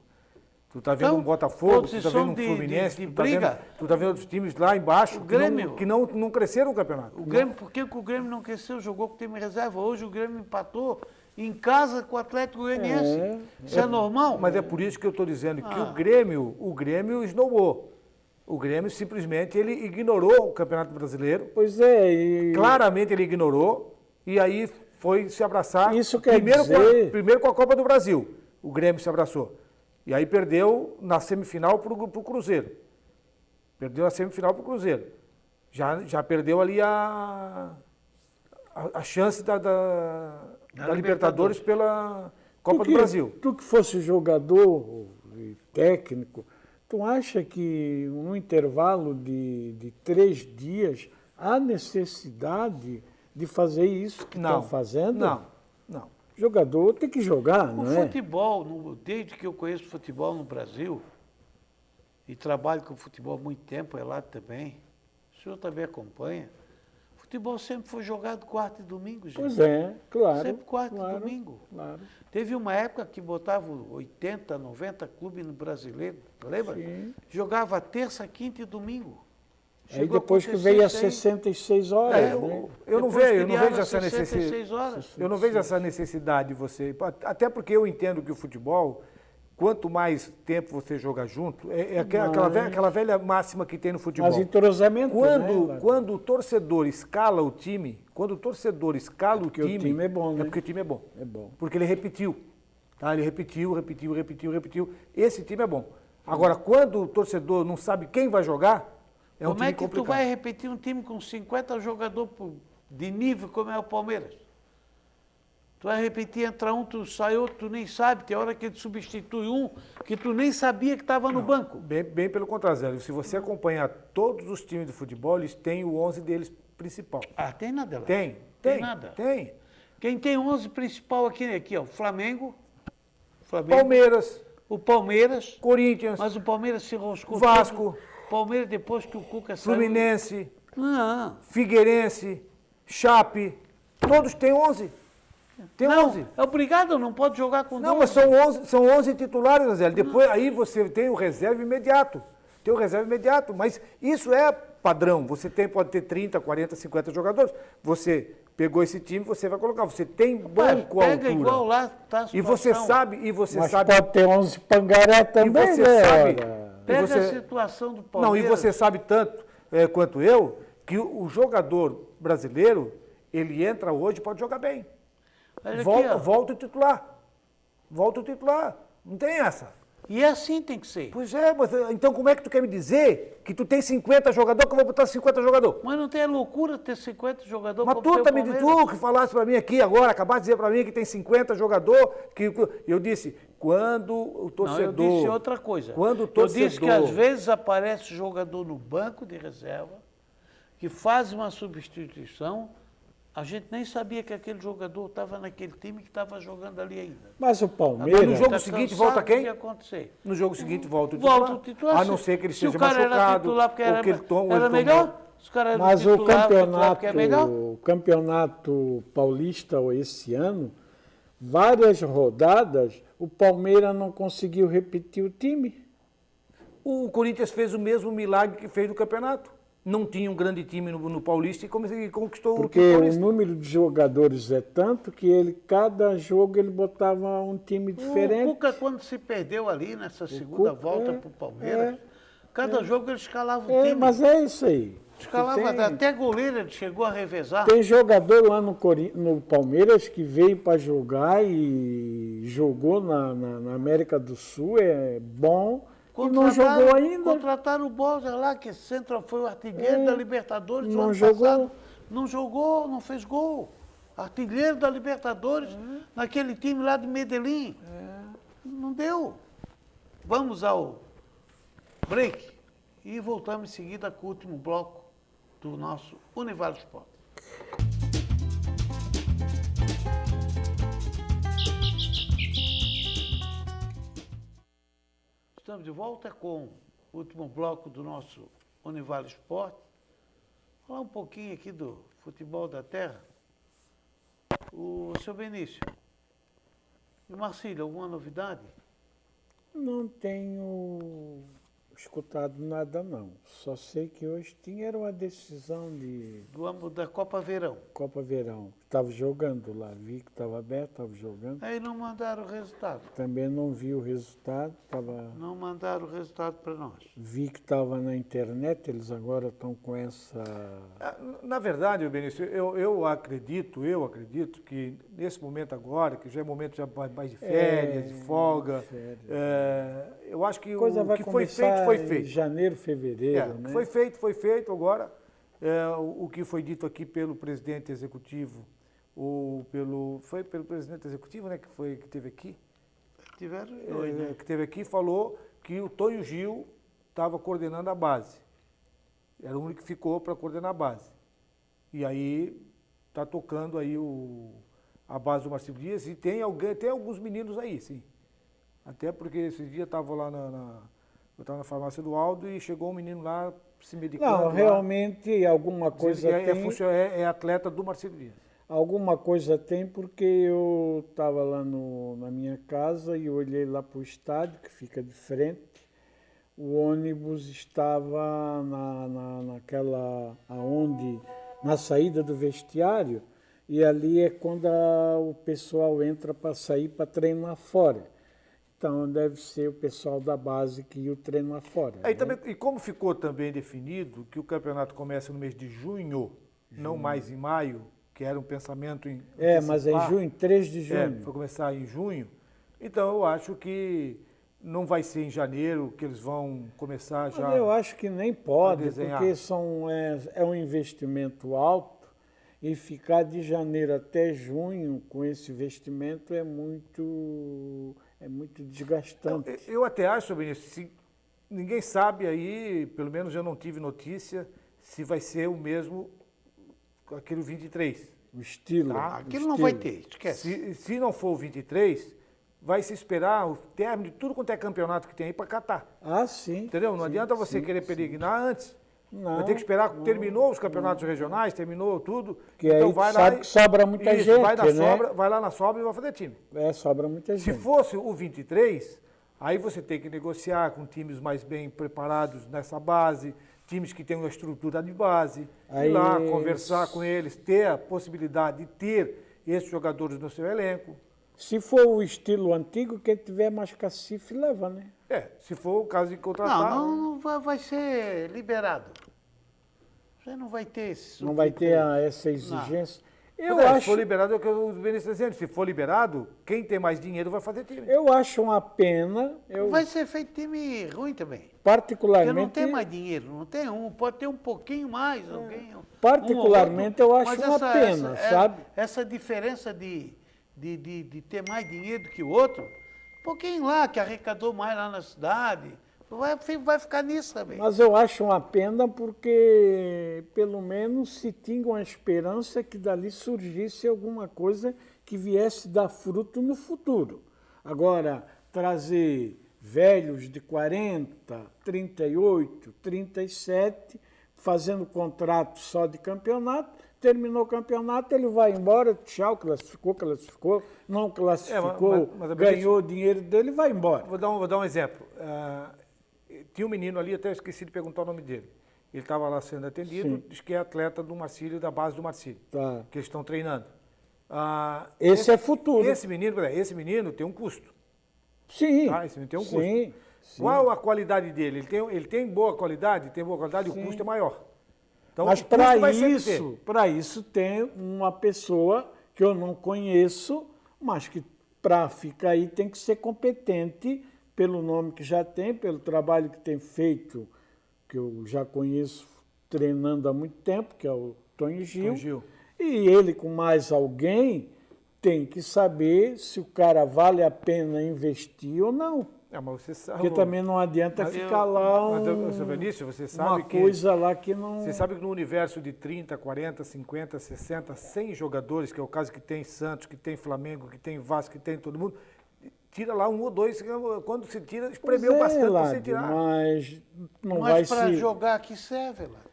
[SPEAKER 2] Tu tá vendo
[SPEAKER 1] Então,
[SPEAKER 2] um Botafogo, tu tá
[SPEAKER 1] posição
[SPEAKER 2] vendo um
[SPEAKER 1] de
[SPEAKER 2] Fluminense,
[SPEAKER 1] briga.
[SPEAKER 2] tu tá vendo outros times lá embaixo
[SPEAKER 1] O Grêmio.
[SPEAKER 2] que não cresceram no campeonato.
[SPEAKER 1] O Grêmio, por que o Grêmio não cresceu? Jogou com o time reserva. Hoje o Grêmio empatou em casa com o Atlético Goianiense. Isso é normal?
[SPEAKER 2] Mas é por isso que eu estou dizendo que
[SPEAKER 1] Ah.
[SPEAKER 2] o Grêmio snowball. O Grêmio simplesmente ele ignorou o Campeonato Brasileiro.
[SPEAKER 3] Pois é, e
[SPEAKER 2] Claramente ele ignorou e aí foi se abraçar.
[SPEAKER 3] Isso quer
[SPEAKER 2] primeiro,
[SPEAKER 3] dizer-
[SPEAKER 2] primeiro com a Copa do Brasil. O Grêmio se abraçou. E aí perdeu na semifinal para o Cruzeiro. Perdeu a semifinal para o Cruzeiro. Já perdeu ali a chance da Libertadores pela Copa do Brasil.
[SPEAKER 3] Tu que fosse jogador e técnico, tu acha que no intervalo de 3 dias há necessidade de fazer isso que estão fazendo?
[SPEAKER 2] Não.
[SPEAKER 3] Jogador tem que jogar,
[SPEAKER 1] O
[SPEAKER 3] não é?
[SPEAKER 1] futebol, desde que eu conheço futebol no Brasil, e trabalho com futebol há muito tempo, é lá também, o senhor também acompanha, futebol sempre foi jogado quarta e domingo, gente.
[SPEAKER 3] Pois é, claro.
[SPEAKER 1] Sempre quarta
[SPEAKER 3] claro,
[SPEAKER 1] e domingo.
[SPEAKER 3] Claro.
[SPEAKER 1] Teve uma época que botava 80, 90 clubes no brasileiro, lembra?
[SPEAKER 3] Sim.
[SPEAKER 1] Jogava terça, quinta e domingo.
[SPEAKER 3] Aí
[SPEAKER 1] Chegou a
[SPEAKER 3] depois que
[SPEAKER 1] acontecer
[SPEAKER 3] veio a
[SPEAKER 1] isso aí.
[SPEAKER 3] 66 horas, né?
[SPEAKER 2] Eu não
[SPEAKER 1] Depois
[SPEAKER 2] vejo
[SPEAKER 1] criaram
[SPEAKER 2] essa
[SPEAKER 1] 66
[SPEAKER 2] necessidade.
[SPEAKER 1] horas.
[SPEAKER 2] Eu não vejo essa necessidade de você. Até porque eu entendo que o futebol, quanto mais tempo você joga junto, é aquela velha máxima que tem no futebol.
[SPEAKER 3] Mas entrosamento, né?
[SPEAKER 2] Quando o torcedor escala o time,
[SPEAKER 3] porque o time é bom, né?
[SPEAKER 2] É porque o time é bom.
[SPEAKER 3] É bom.
[SPEAKER 2] Porque ele repetiu. Tá? Ele repetiu. Esse time é bom. Agora, quando o torcedor não sabe quem vai jogar, é um
[SPEAKER 1] Como
[SPEAKER 2] time
[SPEAKER 1] é que
[SPEAKER 2] complicado.
[SPEAKER 1] tu vai repetir um time com 50 jogadores de nível como é o Palmeiras? Tu vai repetir, entra um, tu sai outro, tu nem sabe. Tem hora que ele substitui um que tu nem sabia que estava no banco.
[SPEAKER 2] Bem pelo contrário, Zé. Se você acompanhar todos os times de futebol, eles têm o 11 deles principal.
[SPEAKER 1] Ah, tem nada lá.
[SPEAKER 2] Tem nada. Tem.
[SPEAKER 1] Quem tem 11 principal aqui ó, Flamengo,
[SPEAKER 2] Palmeiras,
[SPEAKER 1] o Palmeiras,
[SPEAKER 2] Corinthians,
[SPEAKER 1] mas o Palmeiras se roscou.
[SPEAKER 2] Vasco,
[SPEAKER 1] Palmeiras depois que o Cuca saiu.
[SPEAKER 2] Fluminense,
[SPEAKER 1] Não.
[SPEAKER 2] Figueirense, Chape, todos têm 11. Tem
[SPEAKER 1] Não,
[SPEAKER 2] 11.
[SPEAKER 1] é obrigado, não pode jogar com
[SPEAKER 2] Não,
[SPEAKER 1] 12.
[SPEAKER 2] mas são 11 titulares, Zé. Depois aí você tem o reserva imediato. Mas isso é padrão. Você pode ter 30, 40, 50 jogadores. Você pegou esse time, você vai colocar. Você tem banco à altura.
[SPEAKER 1] Pega igual lá, tá a
[SPEAKER 2] E você
[SPEAKER 1] situação.
[SPEAKER 3] Mas pode ter 11 pangaré também,
[SPEAKER 2] você
[SPEAKER 3] né?
[SPEAKER 2] sabe-
[SPEAKER 3] Ora?
[SPEAKER 1] Pega
[SPEAKER 2] você-
[SPEAKER 1] a situação do
[SPEAKER 2] Não, e
[SPEAKER 1] Palmeiras.
[SPEAKER 2] você sabe tanto quanto eu que o jogador brasileiro, ele entra hoje e pode jogar bem.
[SPEAKER 1] Olha aqui, ó.
[SPEAKER 2] Volta o titular. Não tem essa.
[SPEAKER 1] E é assim tem que ser.
[SPEAKER 2] Pois é, mas então como é que tu quer me dizer que tu tem 50 jogadores que eu vou botar 50 jogadores?
[SPEAKER 1] Mas não tem a loucura ter 50 jogadores
[SPEAKER 2] Mas
[SPEAKER 1] como tem
[SPEAKER 2] tu
[SPEAKER 1] o
[SPEAKER 2] também,
[SPEAKER 1] Palmeiras.
[SPEAKER 2] tu que falasse para mim aqui agora, acabaste de dizer para mim que tem 50 jogadores, eu disse, quando o
[SPEAKER 1] Não,
[SPEAKER 2] torcedor...
[SPEAKER 1] eu disse outra coisa.
[SPEAKER 2] Quando o torcedor...
[SPEAKER 1] Eu disse que às vezes aparece jogador no banco de reserva que faz uma substituição, a gente nem sabia que aquele jogador estava naquele time que estava jogando ali ainda.
[SPEAKER 3] Mas o
[SPEAKER 2] Mas no
[SPEAKER 3] Palmeiras...
[SPEAKER 2] jogo
[SPEAKER 1] Tá
[SPEAKER 2] seguinte
[SPEAKER 1] cansado
[SPEAKER 2] volta quem?
[SPEAKER 1] do que ia acontecer.
[SPEAKER 2] No jogo seguinte volta o titular.
[SPEAKER 1] Volta o titular.
[SPEAKER 2] A não ser que ele
[SPEAKER 1] se
[SPEAKER 2] esteja
[SPEAKER 1] o cara era
[SPEAKER 2] machucado,
[SPEAKER 1] titular porque
[SPEAKER 2] ou
[SPEAKER 1] era,
[SPEAKER 2] que ele toma...
[SPEAKER 1] era melhor, os caras eram
[SPEAKER 3] Mas o
[SPEAKER 1] titular porque é melhor.
[SPEAKER 3] campeonato paulista esse ano, várias rodadas, o Palmeiras não conseguiu repetir o time.
[SPEAKER 2] O Corinthians fez o mesmo milagre que fez no campeonato. Não tinha um grande time no Paulista e conquistou
[SPEAKER 3] Porque
[SPEAKER 2] o
[SPEAKER 3] o
[SPEAKER 2] Paulista.
[SPEAKER 3] número de jogadores é tanto que cada jogo ele botava um time
[SPEAKER 1] O
[SPEAKER 3] diferente.
[SPEAKER 1] Cuca, quando se perdeu ali nessa segunda
[SPEAKER 3] Cuca,
[SPEAKER 1] volta para o Palmeiras, cada jogo ele escalava o time.
[SPEAKER 3] Mas é isso aí.
[SPEAKER 1] Escalava,
[SPEAKER 3] Tem-
[SPEAKER 1] até goleiro ele chegou a revezar.
[SPEAKER 3] Tem jogador lá no Palmeiras que veio para jogar e jogou na América do Sul, é bom, e não jogou ainda.
[SPEAKER 1] Contrataram o Borja lá, que foi o artilheiro da Libertadores do
[SPEAKER 3] não
[SPEAKER 1] ano
[SPEAKER 3] jogou.
[SPEAKER 1] passado. Não jogou, não fez gol. Artilheiro da Libertadores, naquele time lá de Medellín. Não deu. Vamos ao break e voltamos em seguida com o último bloco do nosso Univale Sport. Estamos de volta com o último bloco do nosso Univale Sport. Falar um pouquinho aqui do futebol da terra. O seu Benício. E Marcílio, alguma novidade?
[SPEAKER 3] Não tenho escutado nada, não. Só sei que hoje era uma decisão de
[SPEAKER 1] Da Copa Verão.
[SPEAKER 3] Copa Verão. Estava jogando lá, vi que estava aberto, estava jogando.
[SPEAKER 1] Aí não mandaram o resultado.
[SPEAKER 3] Também não vi o resultado,
[SPEAKER 1] Não mandaram o resultado para nós.
[SPEAKER 3] vi que estava na internet, eles agora estão com essa...
[SPEAKER 2] Na verdade, Benício, eu acredito que nesse momento agora, que já é momento já mais de férias, de folga,
[SPEAKER 3] férias.
[SPEAKER 2] eu acho que
[SPEAKER 3] A coisa
[SPEAKER 2] o
[SPEAKER 3] vai
[SPEAKER 2] que foi
[SPEAKER 3] começar
[SPEAKER 2] feito, foi
[SPEAKER 3] em
[SPEAKER 2] feito.
[SPEAKER 3] janeiro, fevereiro, né?
[SPEAKER 2] Foi feito agora. O que foi dito aqui pelo presidente executivo, foi pelo presidente executivo, né, que teve aqui?
[SPEAKER 1] Tiveram hoje, né?
[SPEAKER 2] Que teve aqui, falou que o Tonho Gil estava coordenando a base. Era o único que ficou para coordenar a base. E aí está tocando aí a base do Marcelo Dias e tem alguns meninos aí, sim. Até porque esse dia eu estava lá eu estava na farmácia do Aldo e chegou um menino lá se medicando.
[SPEAKER 3] Não,
[SPEAKER 2] lá,
[SPEAKER 3] realmente alguma coisa
[SPEAKER 2] é atleta do Marcelo Dias.
[SPEAKER 3] Alguma coisa tem, porque eu estava lá na minha casa e olhei lá para o estádio, que fica de frente. O ônibus estava na saída do vestiário, e ali é quando o pessoal entra para sair para treinar fora. Então deve ser o pessoal da base que ia treinar fora.
[SPEAKER 2] E, também, e como ficou também definido que o campeonato começa no mês de junho, não mais em maio, que era um pensamento em
[SPEAKER 3] mas é em junho, 3 de junho.
[SPEAKER 2] Vai começar em junho. Então eu acho que não vai ser em janeiro que eles vão começar já.
[SPEAKER 3] Mas eu acho que nem pode,
[SPEAKER 2] desenhar.
[SPEAKER 3] porque é um investimento alto, e ficar de janeiro até junho com esse investimento é muito desgastante.
[SPEAKER 2] Eu até acho, Benício, ninguém sabe aí, pelo menos eu não tive notícia, se vai ser o mesmo aquele 23.
[SPEAKER 3] O estilo.
[SPEAKER 2] Tá?
[SPEAKER 1] Aquilo não vai ter, esquece.
[SPEAKER 2] Se não for o 23, vai se esperar o término de tudo quanto é campeonato que tem aí para catar.
[SPEAKER 3] Ah, sim.
[SPEAKER 2] Entendeu? Não
[SPEAKER 3] sim,
[SPEAKER 2] adianta você
[SPEAKER 3] sim,
[SPEAKER 2] querer
[SPEAKER 3] sim.
[SPEAKER 2] peregrinar antes.
[SPEAKER 3] Não,
[SPEAKER 2] vai ter que esperar, terminou os campeonatos regionais, terminou tudo.
[SPEAKER 3] Que
[SPEAKER 2] então
[SPEAKER 3] aí
[SPEAKER 2] vai
[SPEAKER 3] sabe
[SPEAKER 2] lá
[SPEAKER 3] que sobra muita
[SPEAKER 2] isso,
[SPEAKER 3] gente,
[SPEAKER 2] vai
[SPEAKER 3] né?
[SPEAKER 2] Vai lá na sobra e vai fazer time.
[SPEAKER 3] Sobra muita
[SPEAKER 2] Se
[SPEAKER 3] gente.
[SPEAKER 2] fosse o 23, aí você tem que negociar com times mais bem preparados nessa base, times que têm uma estrutura de base, ir lá, conversar com eles, ter a possibilidade de ter esses jogadores no seu elenco.
[SPEAKER 3] Se for o estilo antigo, quem tiver mais cacife leva, né?
[SPEAKER 2] Se for o caso de contratar...
[SPEAKER 1] Não vai ser liberado. Você não vai ter esse...
[SPEAKER 3] Não vai ter essa exigência.
[SPEAKER 2] Se for liberado, é o que o Benício está dizendo. Se for liberado, quem tem mais dinheiro vai fazer time.
[SPEAKER 3] Eu acho uma pena.
[SPEAKER 1] Vai ser feito time ruim também.
[SPEAKER 3] Particularmente...
[SPEAKER 1] Porque não tem mais dinheiro, não tem pode ter um pouquinho mais. Alguém,
[SPEAKER 3] particularmente eu acho
[SPEAKER 1] mas
[SPEAKER 3] uma pena, sabe?
[SPEAKER 1] Essa diferença de ter mais dinheiro do que o outro, um pouquinho lá, que arrecadou mais lá na cidade, vai ficar nisso também.
[SPEAKER 3] Mas eu acho uma pena porque, pelo menos, se tinha uma esperança que dali surgisse alguma coisa que viesse dar fruto no futuro. Agora, trazer velhos de 40, 38, 37, fazendo contrato só de campeonato, terminou o campeonato, ele vai embora, tchau, classificou, não classificou,
[SPEAKER 2] mas
[SPEAKER 3] ganhou o dinheiro dele, vai embora.
[SPEAKER 2] Vou dar um exemplo. Tinha um menino ali, até esqueci de perguntar o nome dele. Ele estava lá sendo atendido,
[SPEAKER 3] Sim.
[SPEAKER 2] diz que é atleta do Marcílio, da base do Marcílio,
[SPEAKER 3] Tá.
[SPEAKER 2] que eles estão treinando.
[SPEAKER 3] Esse é futuro.
[SPEAKER 2] Esse menino tem um custo.
[SPEAKER 3] Sim.
[SPEAKER 2] Tá? Esse menino tem um custo.
[SPEAKER 3] Sim.
[SPEAKER 2] Qual a qualidade dele? Ele tem boa qualidade? Tem boa qualidade,
[SPEAKER 3] Sim.
[SPEAKER 2] o custo é maior. Então,
[SPEAKER 3] Mas
[SPEAKER 2] o custo vai sempre ter.
[SPEAKER 3] para isso tem uma pessoa que eu não conheço, mas que para ficar aí tem que ser competente pelo nome que já tem, pelo trabalho que tem feito, que eu já conheço treinando há muito tempo, que é o Tonho Gil. E ele com mais alguém tem que saber se o cara vale a pena investir ou não.
[SPEAKER 2] Mas você sabe,
[SPEAKER 3] Porque também não adianta ficar lá
[SPEAKER 2] Benício, você sabe
[SPEAKER 3] uma coisa lá que não...
[SPEAKER 2] Você sabe que no universo de 30, 40, 50, 60, 100 jogadores, que é o caso que tem Santos, que tem Flamengo, que tem Vasco, que tem todo mundo, tira lá um ou dois, quando se tira, espremeu bastante para você tirar.
[SPEAKER 3] Mas não vai se...
[SPEAKER 1] Mas para jogar aqui serve, Ládio.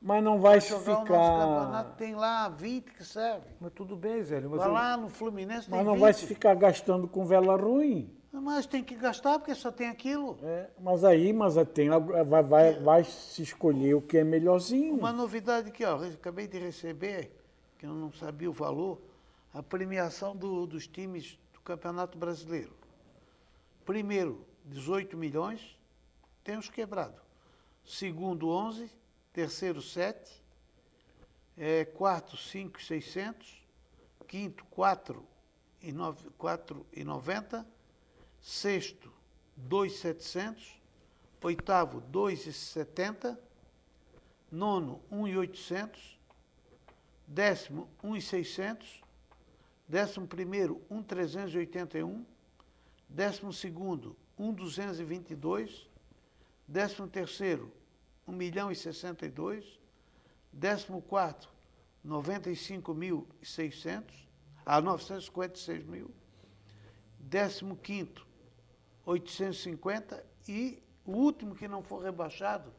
[SPEAKER 3] Mas não vai se
[SPEAKER 1] jogar
[SPEAKER 3] ficar...
[SPEAKER 1] o nosso campeonato tem lá 20 que servem.
[SPEAKER 2] Mas tudo bem, Zélio.
[SPEAKER 1] Vai lá no Fluminense tem
[SPEAKER 3] Mas não
[SPEAKER 1] 20.
[SPEAKER 3] vai se ficar gastando com vela ruim.
[SPEAKER 1] Mas tem que gastar, porque só tem aquilo.
[SPEAKER 3] Vai se escolher o que é melhorzinho.
[SPEAKER 1] Uma novidade que eu acabei de receber, que eu não sabia o valor, a premiação dos times do Campeonato Brasileiro. Primeiro, 18 milhões, tem os quebrados. Segundo, 11. Terceiro, 7. Quarto, 5.600. Quinto, 4.90. Sexto, 2.700. Oitavo, 2.70. Nono, 1.800. Décimo, 1.600. Décimo primeiro, 1.381. Décimo segundo, 1.222. Décimo terceiro, 1.062. Décimo quarto, 95.600. 956 mil. Décimo quinto, 850. E o último que não for rebaixado,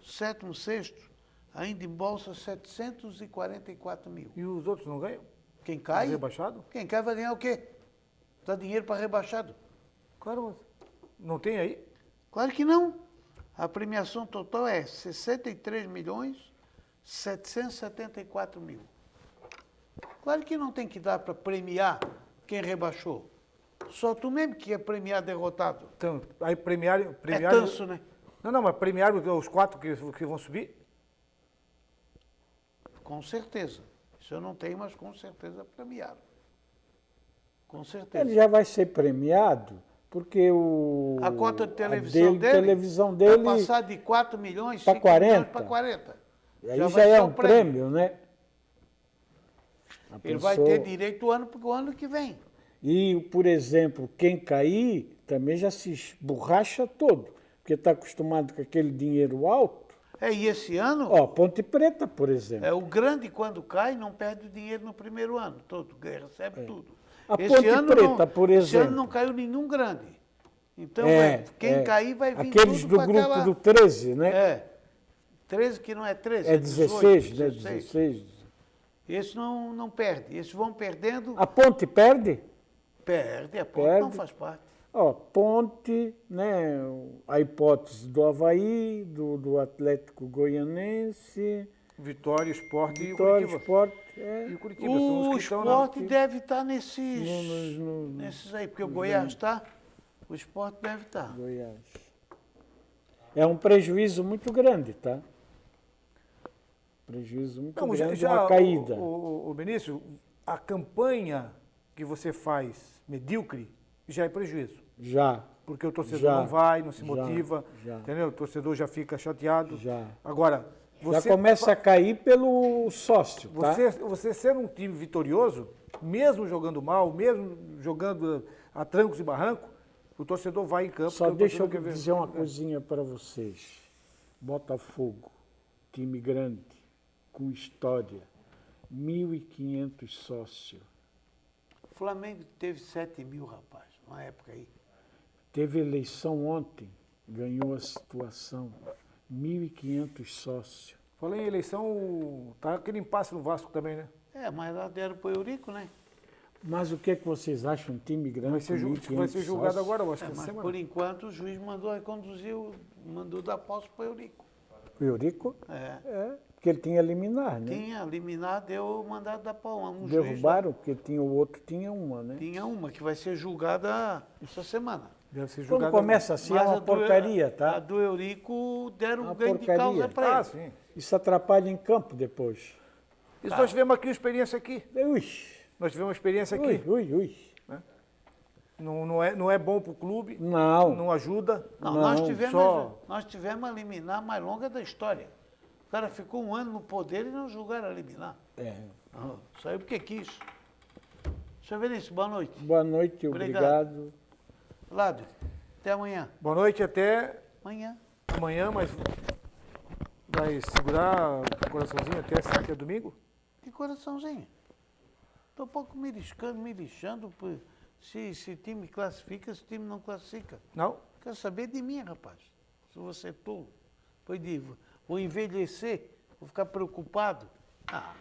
[SPEAKER 1] sétimo, sexto, ainda em bolsa, 744 mil.
[SPEAKER 2] E os outros não ganham?
[SPEAKER 1] Quem cai?
[SPEAKER 2] Rebaixado?
[SPEAKER 1] Quem cai vai ganhar o quê? Dá dinheiro para rebaixado.
[SPEAKER 2] Claro, mas não tem aí?
[SPEAKER 1] Claro que não. A premiação total é 63.774 mil. Claro que não tem que dar para premiar quem rebaixou. Só tu mesmo que é premiar derrotado.
[SPEAKER 2] Então, aí premiar...
[SPEAKER 1] É tanso, né?
[SPEAKER 2] Não, mas premiaram os 4 que vão subir?
[SPEAKER 1] Com certeza. Isso eu não tenho, mas com certeza premiaram. Com certeza.
[SPEAKER 3] Ele já vai ser premiado porque
[SPEAKER 1] a cota de televisão dele vai passar de 4 milhões, 5 milhões para 40.
[SPEAKER 3] E aí já é um prêmio, né?
[SPEAKER 1] Ele vai ter direito o ano que vem.
[SPEAKER 3] E, por exemplo, quem cair também já se esborracha todo, porque está acostumado com aquele dinheiro alto.
[SPEAKER 1] E esse ano...
[SPEAKER 3] Ponte Preta, por exemplo.
[SPEAKER 1] O grande, quando cai, não perde o dinheiro no primeiro ano. Todo, recebe tudo.
[SPEAKER 3] A Ponte Preta, por exemplo...
[SPEAKER 1] Esse ano não caiu nenhum grande. Então, quem cair vai vir
[SPEAKER 3] aqueles
[SPEAKER 1] tudo
[SPEAKER 3] do grupo do 13, né?
[SPEAKER 1] 13 que não é 13,
[SPEAKER 3] é 16, 18,
[SPEAKER 1] né?
[SPEAKER 3] 16.
[SPEAKER 1] Esse não perde. Esses vão perdendo...
[SPEAKER 3] A Ponte perde?
[SPEAKER 1] Perde, a Ponte não faz parte.
[SPEAKER 3] Ponte, né? A hipótese do Avaí, do Atlético Goianense...
[SPEAKER 2] Vitória, Sport e o
[SPEAKER 3] Vitória,
[SPEAKER 2] Curitiba.
[SPEAKER 3] Sport,
[SPEAKER 2] E o Curitiba
[SPEAKER 1] o Sport deve estar nesses aí, porque o Goiás está, o Sport deve estar.
[SPEAKER 3] Goiás. É um prejuízo muito grande, tá? Prejuízo muito grande, uma caída.
[SPEAKER 2] O Benício, a campanha que você faz medíocre já é prejuízo.
[SPEAKER 3] Já.
[SPEAKER 2] Porque o torcedor não vai, não se motiva, entendeu? O torcedor já fica chateado.
[SPEAKER 3] Já.
[SPEAKER 2] Agora,
[SPEAKER 3] já começa a cair pelo sócio, tá?
[SPEAKER 2] Você ser um time vitorioso, mesmo jogando mal, mesmo jogando a trancos e barrancos, o torcedor vai em campo.
[SPEAKER 3] Só deixa eu dizer uma coisinha para vocês. Botafogo, time grande, com história, 1.500 sócios.
[SPEAKER 1] O Flamengo teve 7 mil, rapaz, na época aí.
[SPEAKER 3] Teve eleição ontem, ganhou a situação. 1.500 sócios.
[SPEAKER 2] Falei em eleição, tá aquele impasse no Vasco também, né?
[SPEAKER 1] Mas lá deram pro Eurico, né?
[SPEAKER 3] Mas o que é que vocês acham? Um time grande
[SPEAKER 2] vai ser julgado sócios? Agora, eu acho que
[SPEAKER 1] mas por enquanto o juiz mandou reconduzir, mandou dar posse pro Eurico.
[SPEAKER 3] O Eurico? Porque ele tinha liminar, né?
[SPEAKER 1] Tinha liminar, deu o mandado da palma.
[SPEAKER 3] Derrubaram, porque tinha o outro, tinha uma, né?
[SPEAKER 1] Tinha uma, que vai ser julgada essa semana.
[SPEAKER 3] Deve ser julgada. Quando começa assim, é uma porcaria, tá?
[SPEAKER 1] A do Eurico deram um ganho de causa para ele.
[SPEAKER 2] Sim.
[SPEAKER 3] Isso atrapalha em campo depois.
[SPEAKER 2] Isso nós tivemos aqui uma experiência aqui. Nós tivemos uma experiência aqui. Né? Não é bom para o clube. Não ajuda.
[SPEAKER 1] Nós tivemos a liminar mais longa da história. O cara ficou um ano no poder e não julgaram a liminar. Saiu porque quis. Senhor Vinícius, boa noite.
[SPEAKER 3] Boa noite, obrigado.
[SPEAKER 1] Ládio, até amanhã.
[SPEAKER 2] Boa noite, até
[SPEAKER 1] amanhã,
[SPEAKER 2] mas vai segurar o coraçãozinho até domingo?
[SPEAKER 1] Que coraçãozinho? Estou um pouco me lixando se time classifica, se time não classifica.
[SPEAKER 2] Não?
[SPEAKER 1] Quero saber de mim, rapaz. Se você é tolo. Vou envelhecer, vou ficar preocupado. A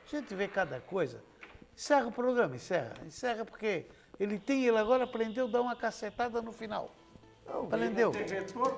[SPEAKER 1] gente vê cada coisa. Encerra o programa, encerra. Encerra porque Ele agora aprendeu a dar uma cacetada no final.
[SPEAKER 2] Não,
[SPEAKER 1] Aprendeu.
[SPEAKER 2] Tem retorno.